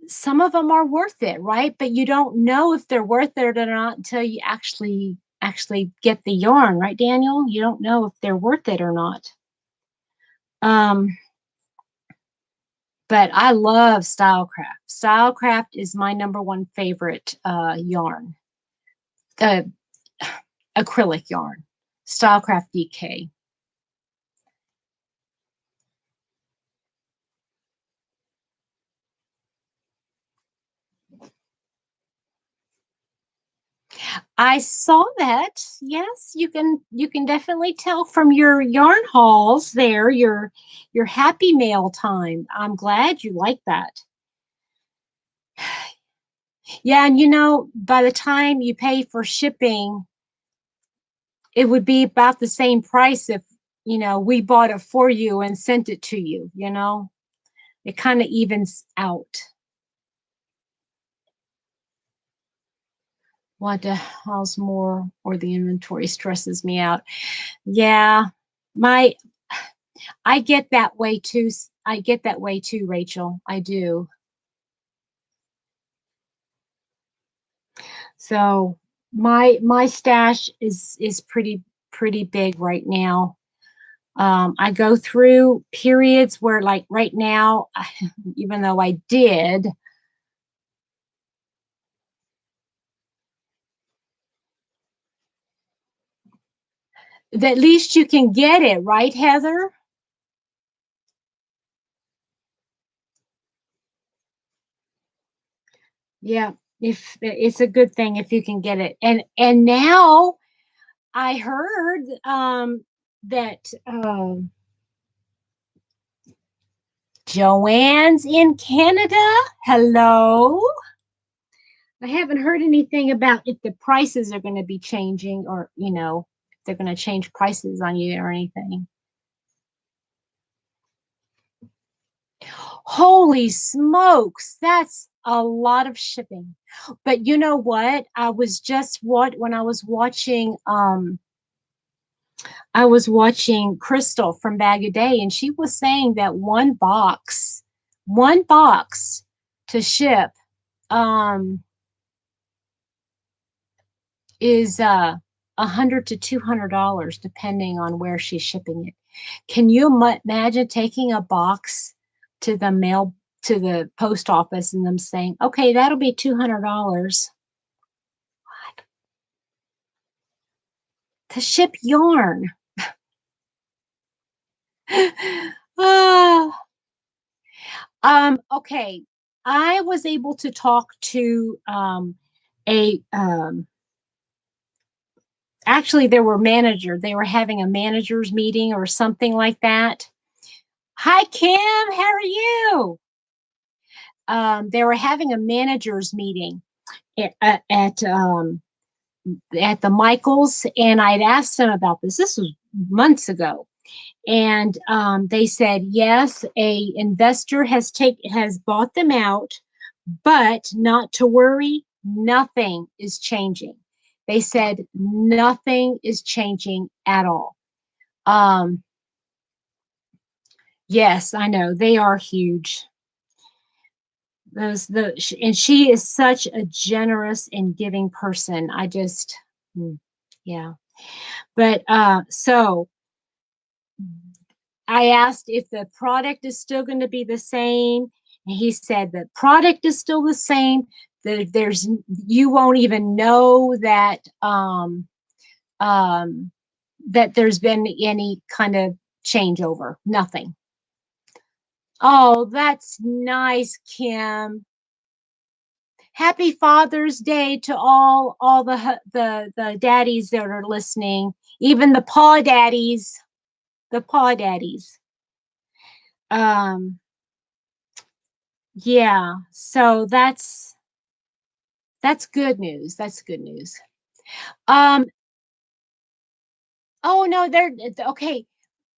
some of them are worth it, right? But you don't know if they're worth it or not until you actually get the yarn, right, Daniel? You don't know if they're worth it or not. Um, but I love Stylecraft. Stylecraft is my number one favorite yarn. Uh, acrylic yarn. Stylecraft DK. I saw that. Yes, you can definitely tell from your yarn hauls there, your happy mail time. I'm glad you like that. Yeah, and by the time you pay for shipping, it would be about the same price if, we bought it for you and sent it to you. It kind of evens out. What the hell's more or the inventory stresses me out. Yeah, my I get that way too. I get that way too, Rachel. I do. So my stash is pretty big right now. I go through periods where, like right now, even though I did, at least you can get it, right, Heather? Yeah, if it's a good thing if you can get it. And now I heard that Joanne's in Canada. Hello. I haven't heard anything about if the prices are going to be changing, or, if they're going to change prices on you or anything. Holy smokes, that's a lot of shipping. But you know what? When I was watching Crystal from Bag a Day, and she was saying that one box to ship um is $100 to $200 depending on where she's shipping it. Can you imagine taking a box to the mail to the post office and them saying, "Okay, that'll be $200 to ship yarn." Ah, okay. I was able to talk to a actually they were having a managers meeting or something like that. Hi Kim, how are you? They were having a managers meeting at the Michaels, and I'd asked them about this. This was months ago, and they said yes, a investor has bought them out, but not to worry, nothing is changing. They said nothing is changing at all. Um, yes, I know they are huge. And she is such a generous and giving person. Yeah. But so I asked if the product is still going to be the same, and he said the product is still the same. There's you won't even know um that there's been any kind of changeover. Nothing. Oh, that's nice, Kim. Happy Father's Day to all the daddies that are listening, even the paw daddies. Um, yeah, so that's good news. That's good news. Um, oh no, they're okay.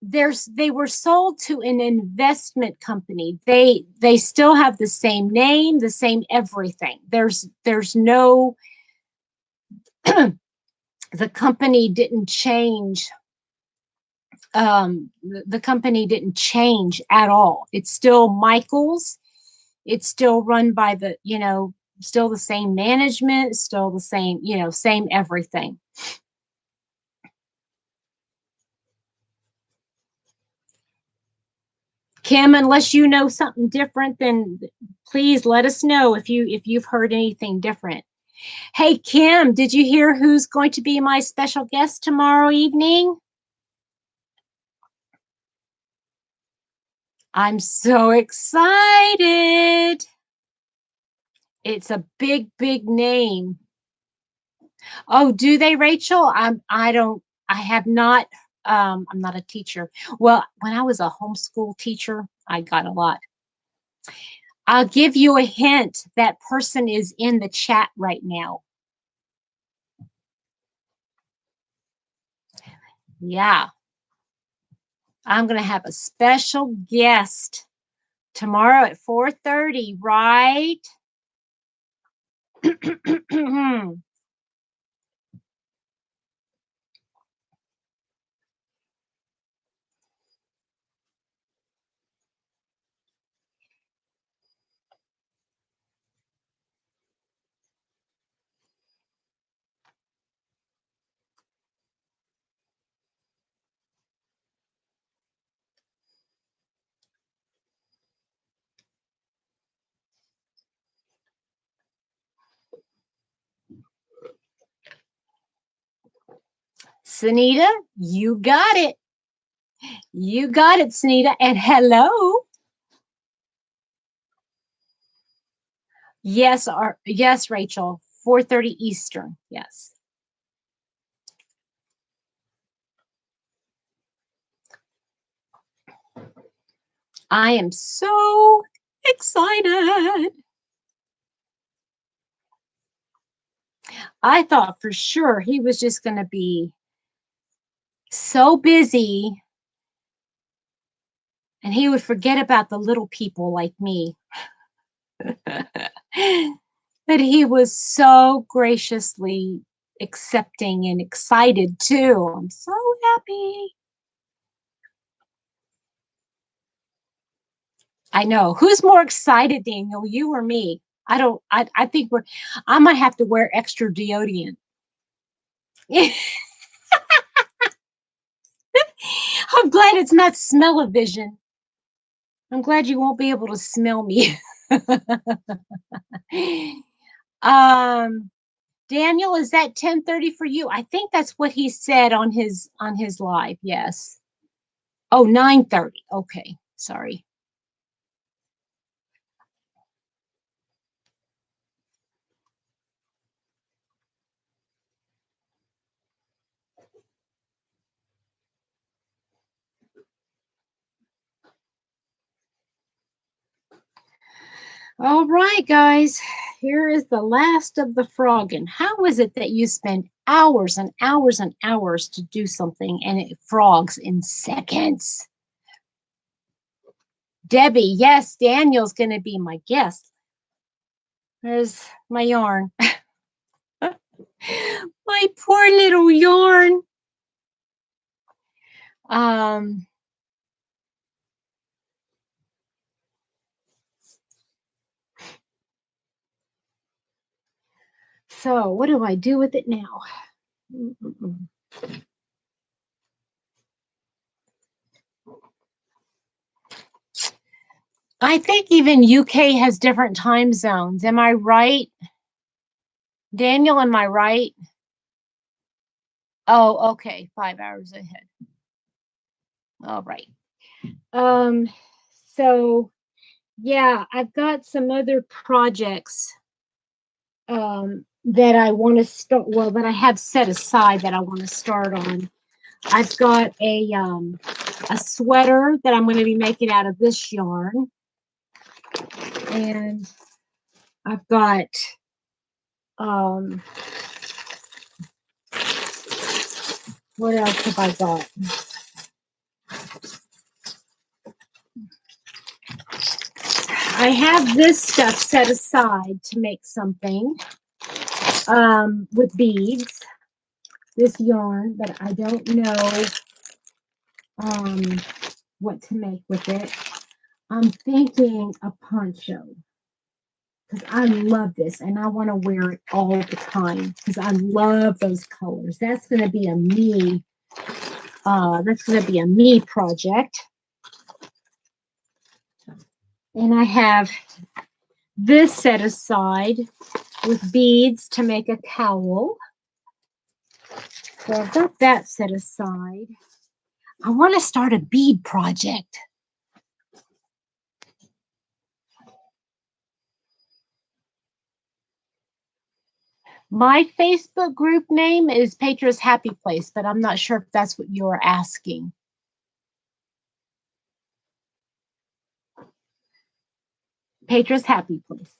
They were sold to an investment company. They still have the same name, the same everything. There's no the company didn't change. The company didn't change at all. It's still Michael's. It's still run by still the same management, still the same, same everything. Kim, unless you know something different, then please let us know if you've heard anything different. Hey Kim, did you hear who's going to be my special guest tomorrow evening? I'm so excited. It's a big name. Oh, do they, Rachel? I don't, I have not, I'm not a teacher. Well, when I was a homeschool teacher, I got a lot. I'll give you a hint. That person is in the chat right now. Yeah. I'm going to have a special guest tomorrow at 4:30, right? Sunita, you got it. You got it, Sunita. And hello. Yes, yes, Rachel. 4:30 Eastern. Yes. I am so excited. I thought for sure he was just going to be so busy and he would forget about the little people like me. But he was so graciously accepting and excited too. I'm so happy. I know. Who's more excited, Daniel, you or me? I think I might have to wear extra deodorant. I'm glad it's not smell-o-vision. I'm glad you won't be able to smell me. Daniel, is that 10:30 for you? I think that's what he said on his live. Yes. Oh, 9:30. Okay. Sorry. All right, guys. Here is the last of the frogging. How is it that you spend hours and hours and hours to do something and it frogs in seconds? Debbie, yes, Daniel's going to be my guest. There's my yarn. My poor little yarn. So what do I do with it now? I think even UK has different time zones. Am I right? Daniel, am I right? Oh, okay. 5 hours ahead. All right. So yeah, I've got some other projects that I want to start, well, that I have set aside that I want to start on. I've got a sweater that I'm going to be making out of this yarn. And I've got what else have I got? I have this stuff set aside to make something with beads, this yarn, but I don't know what to make with it. I'm thinking a poncho because I love this and I want to wear it all the time because I love those colors. That's going to be a me. That's going to be a me project. And I have this set aside with beads to make a cowl. So I've got that set aside. I want to start a bead project. My Facebook group name is Petra's Happy Place, but I'm not sure if that's what you're asking. Petra's Happy Place.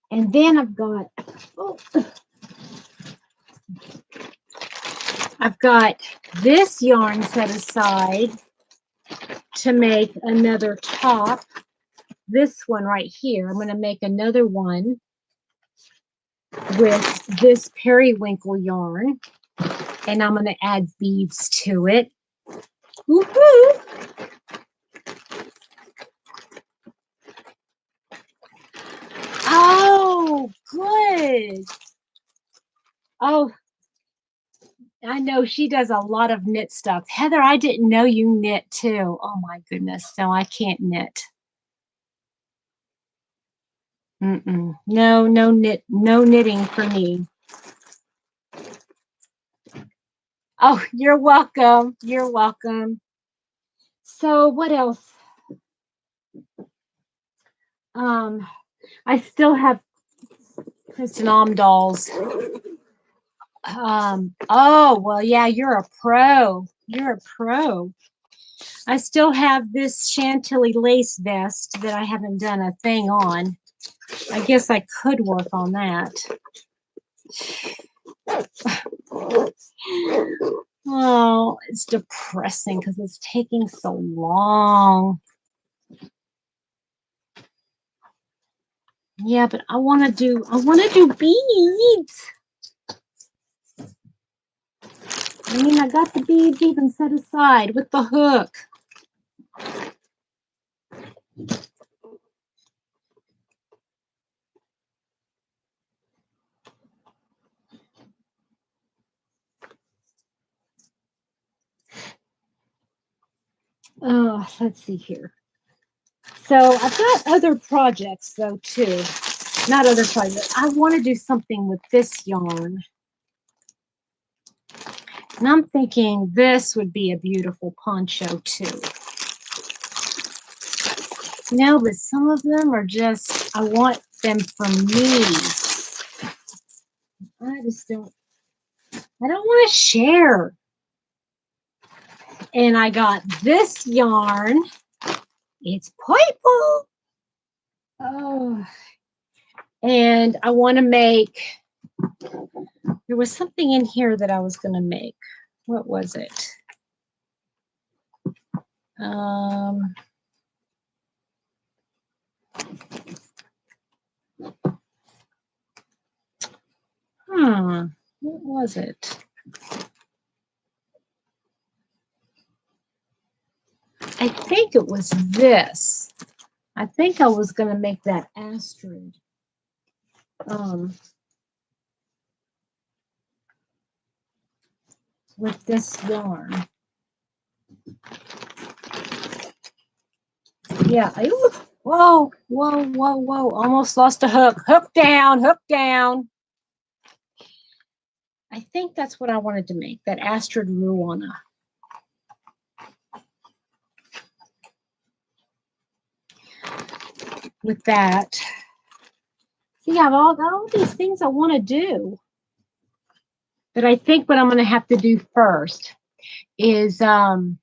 And then I've got this yarn set aside to make another top. This one right here. I'm going to make another one with this periwinkle yarn, and I'm going to add beads to it. Woohoo! Oh, good. Oh, I know she does a lot of knit stuff. Heather, I didn't know you knit too. Oh my goodness. No, I can't knit. No, no knitting for me. Oh, you're welcome. You're welcome. So what else? I still have Kristin Omdahl's. Oh, well, yeah, you're a pro. You're a pro. I still have this Chantilly lace vest that I haven't done a thing on. I guess I could work on that. Oh, it's depressing because it's taking so long. Yeah, but I want to do beads. I mean, I got the beads even set aside with the hook. Oh, let's see here. So I've got other projects though too. Not other projects. I want to do something with this yarn. And I'm thinking this would be a beautiful poncho too. No, but some of them are just, I want them for me. I don't want to share. And I got this yarn. It's purple. Oh. And I want to make, there was something in here that I was going to make. What was it? What was it? I think it was this. I think I was going to make that Astrid. With this yarn. Yeah. Whoa, whoa, whoa, whoa. Almost lost a hook. Hook down, hook down. I think that's what I wanted to make, that Astrid Ruana. With that. See, I've got all these things I want to do. But I think what I'm going to have to do first is the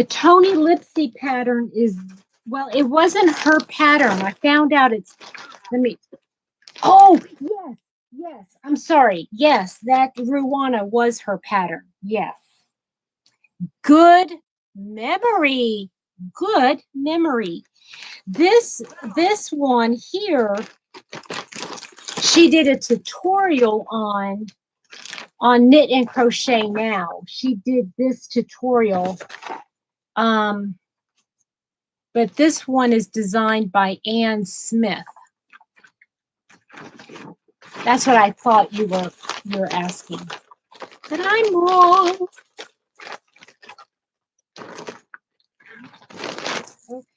Tony Lipsy pattern is, well, it wasn't her pattern. I found out it's, oh, yes, yes, I'm sorry. Yes, that Ruana was her pattern. Yes. Good memory. Good memory. This one here, she did a tutorial on Knit and Crochet Now. She did this tutorial. But this one is designed by Ann Smith. That's what I thought you were asking. But I'm wrong.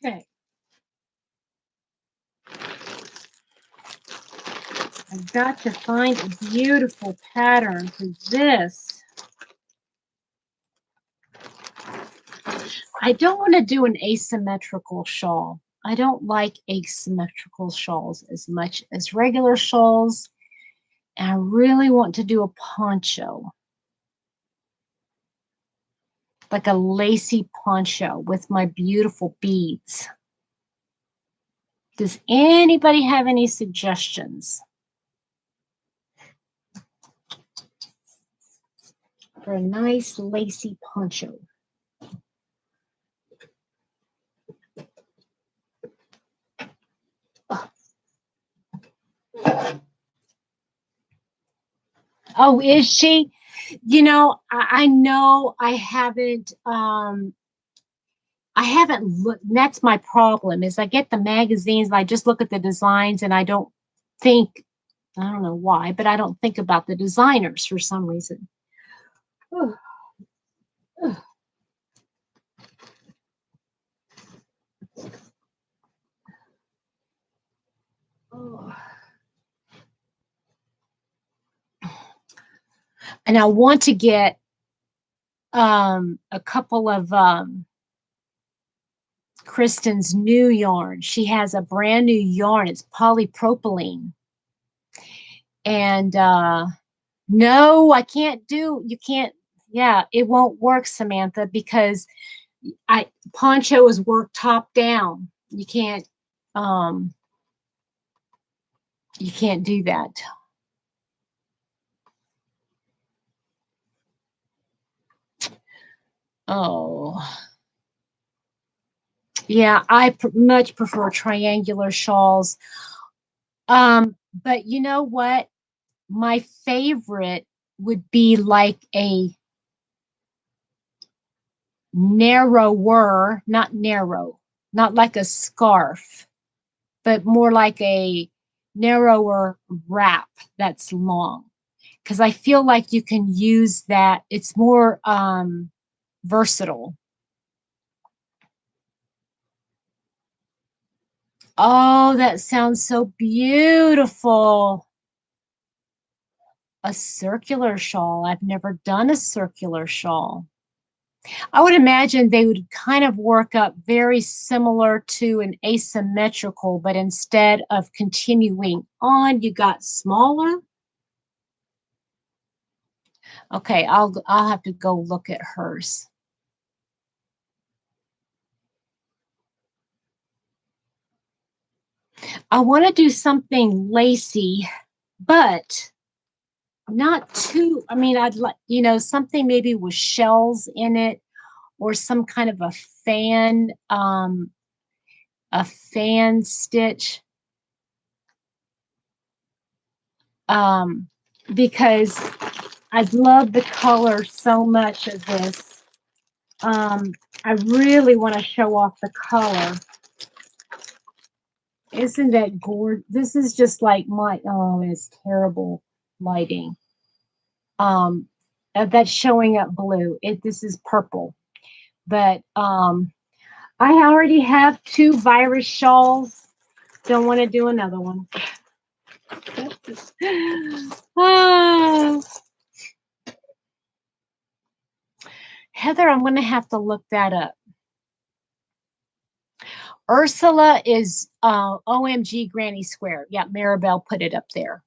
Okay. I've got to find a beautiful pattern for this. I don't want to do an asymmetrical shawl. I don't like asymmetrical shawls as much as regular shawls. And I really want to do a poncho, like a lacy poncho with my beautiful beads. Does anybody have any suggestions for a nice lacy poncho? Oh, is she? You know, I know I haven't looked. That's my problem is I get the magazines and I just look at the designs and I don't think, I don't know why, but I don't think about the designers for some reason. Oh, oh. And I want to get a couple of Kristin's new yarn. She has a brand new yarn. It's polypropylene. And no, I can't do, you can't, yeah, it won't work, Samantha, because poncho is worked top down. You can't do that. Oh. Yeah, I much prefer triangular shawls. But you know what? My favorite would be like a narrower, not narrow, not like a scarf, but more like a narrower wrap that's long. Because I feel like you can use that. It's more versatile. Oh, that sounds so beautiful. A circular shawl. I've never done a circular shawl. I would imagine they would kind of work up very similar to an asymmetrical, but instead of continuing on, you got smaller. Okay, I'll have to go look at hers. I want to do something lacy, but not too, I mean, I'd like, you know, something maybe with shells in it or some kind of a fan stitch. Because I love the color so much of this. I really want to show off the color. Isn't that gorgeous? This is just like my, oh, it's terrible lighting. That's showing up blue. This is purple. But I already have 2 virus shawls. Don't want to do another one. Oh. Heather, I'm going to have to look that up. Ursula is OMG Granny Square. Yeah, Maribel put it up there.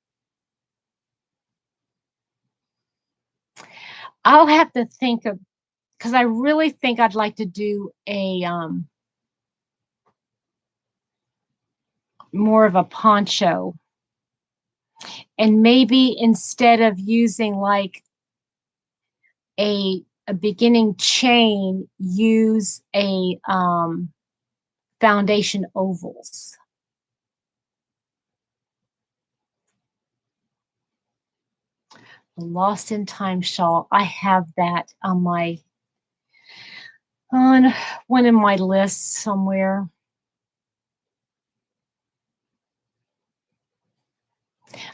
I'll have to think of, because I really think I'd like to do a more of a poncho. And maybe instead of using like a beginning chain, use a foundation ovals. The Lost in Time shawl. I have that on one of my lists somewhere.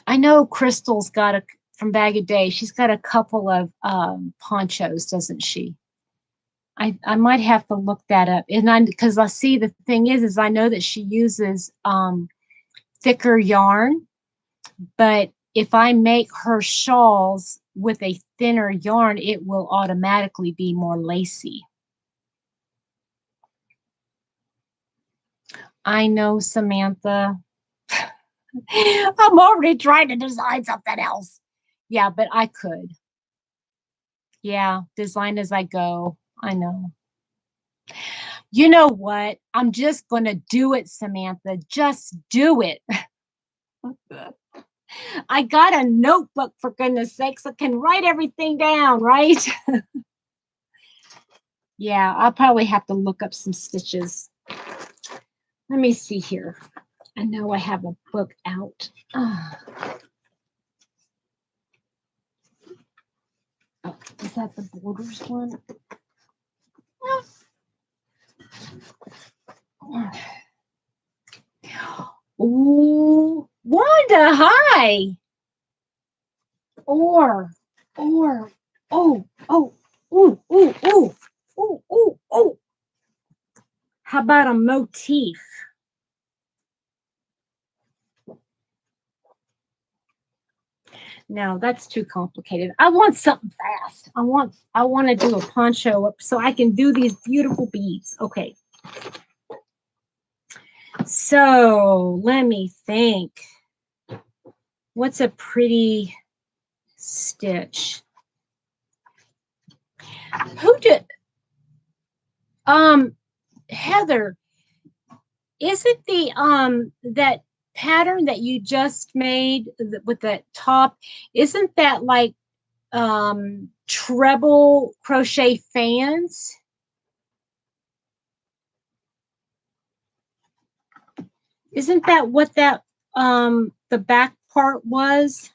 I know Crystal's got from Bag of Day. She's got a couple of ponchos, doesn't she? I might have to look that up, and because I see the thing is I know that she uses thicker yarn, but if I make her shawls with a thinner yarn, it will automatically be more lacy. I know, Samantha. I'm already trying to design something else. Yeah, but I could. Yeah, design as I go. I know. You know what? I'm just going to do it, Samantha. Just do it. I got a notebook, for goodness sakes. I can write everything down, right? Yeah, I'll probably have to look up some stitches. Let me see here. I know I have a book out. Oh, is that the Borders one? Ooh, Wanda, hi. Or, oh, oh, ooh, ooh, ooh, ooh, ooh, ooh. How about a motif? No, that's too complicated. I want something fast. I want to do a poncho up so I can do these beautiful beads. Okay. So let me think. What's a pretty stitch? Who did Heather, isn't the that pattern that you just made with that top, isn't that like treble crochet fans? Isn't that what that the back part was?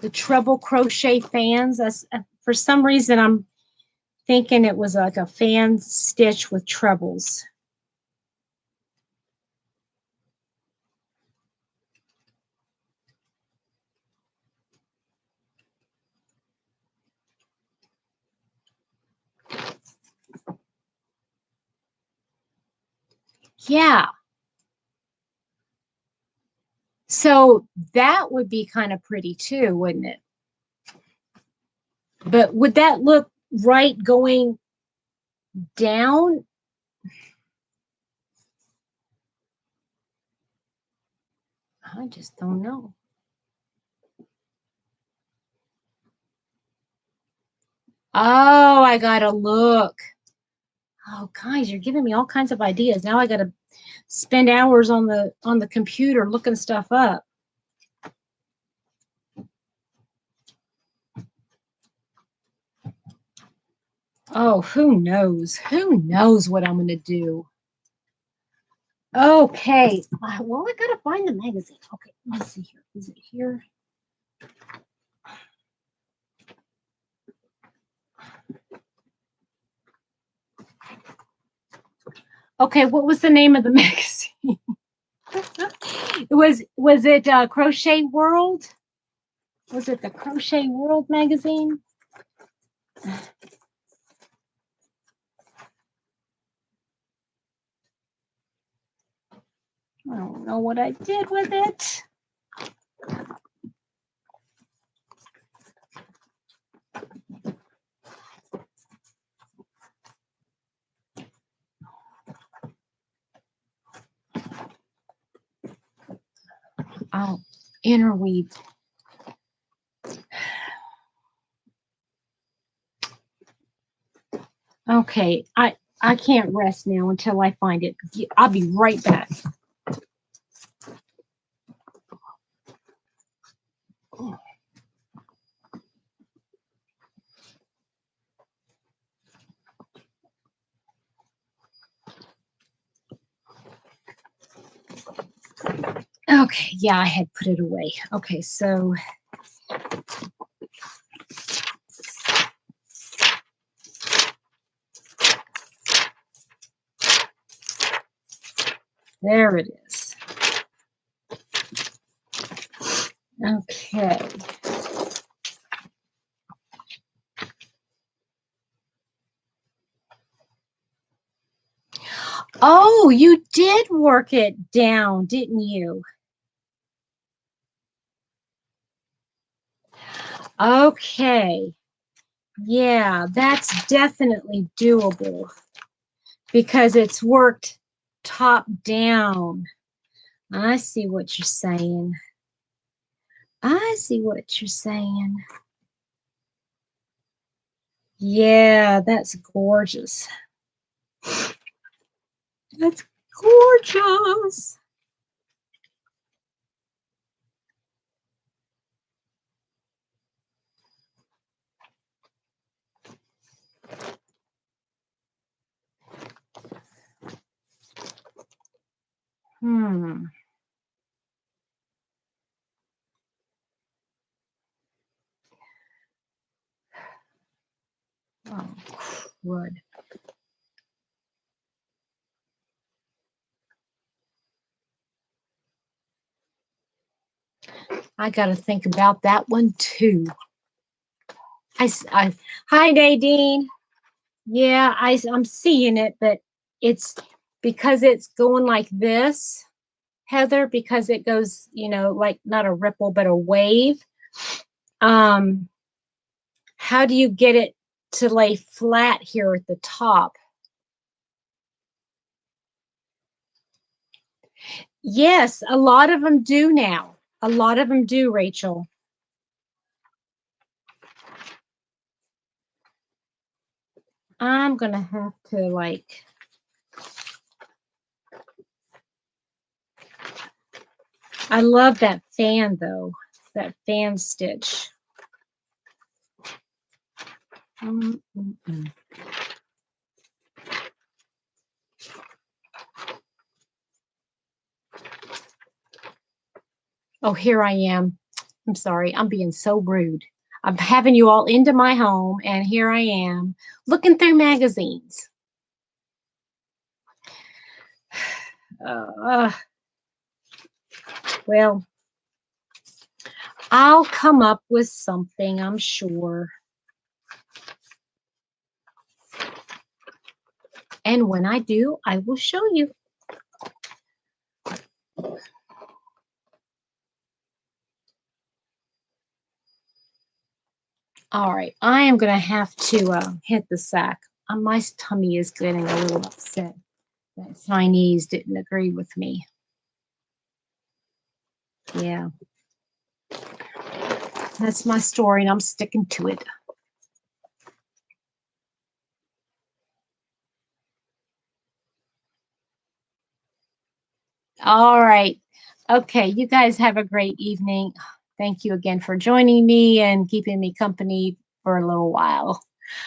The treble crochet fans. That's, for some reason I'm thinking it was like a fan stitch with trebles. Yeah. So that would be kind of pretty too, wouldn't it? But would that look right going down? I just don't know. Oh, I gotta look. Oh, guys, you're giving me all kinds of ideas. Now I gotta spend hours on the computer looking stuff up. Oh, who knows? Who knows what I'm gonna do? Okay. Well, I gotta find the magazine. Okay, let's see here. Is it here? Okay, what was the name of the magazine? Was it Crochet World? Was it the Crochet World magazine? I don't know what I did with it. Oh, interweave. Okay, I can't rest now until I find it. I'll be right back. Okay, yeah, I had put it away. Okay, so there it is. Okay. Oh, you did work it down, didn't you? Okay. Yeah, that's definitely doable because it's worked top down. I see what you're saying. I see what you're saying. Yeah, that's gorgeous. That's gorgeous. Hmm. Oh, crud. I got to think about that one too. Hi, Nadine. Yeah, I'm seeing it, but it's because it's going like this, Heather, because it goes, like not a ripple, but a wave. Um, how do you get it to lay flat here at the top? Yes, a lot of them do now. A lot of them do, Rachel. I'm going to have to I love that fan though, that fan stitch. Oh, here I am. I'm sorry. I'm being so rude. I'm having you all into my home, and here I am looking through magazines. Well, I'll come up with something, I'm sure. And when I do, I will show you. All right, I am going to have to hit the sack. My tummy is getting a little upset that Chinese didn't agree with me. Yeah. That's my story, and I'm sticking to it. All right. Okay, you guys have a great evening. Thank you again for joining me and keeping me company for a little while.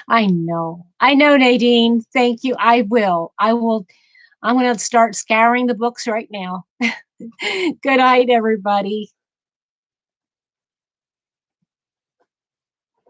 I know, Nadine. Thank you. I will. I'm going to start scouring the books right now. Good night, everybody.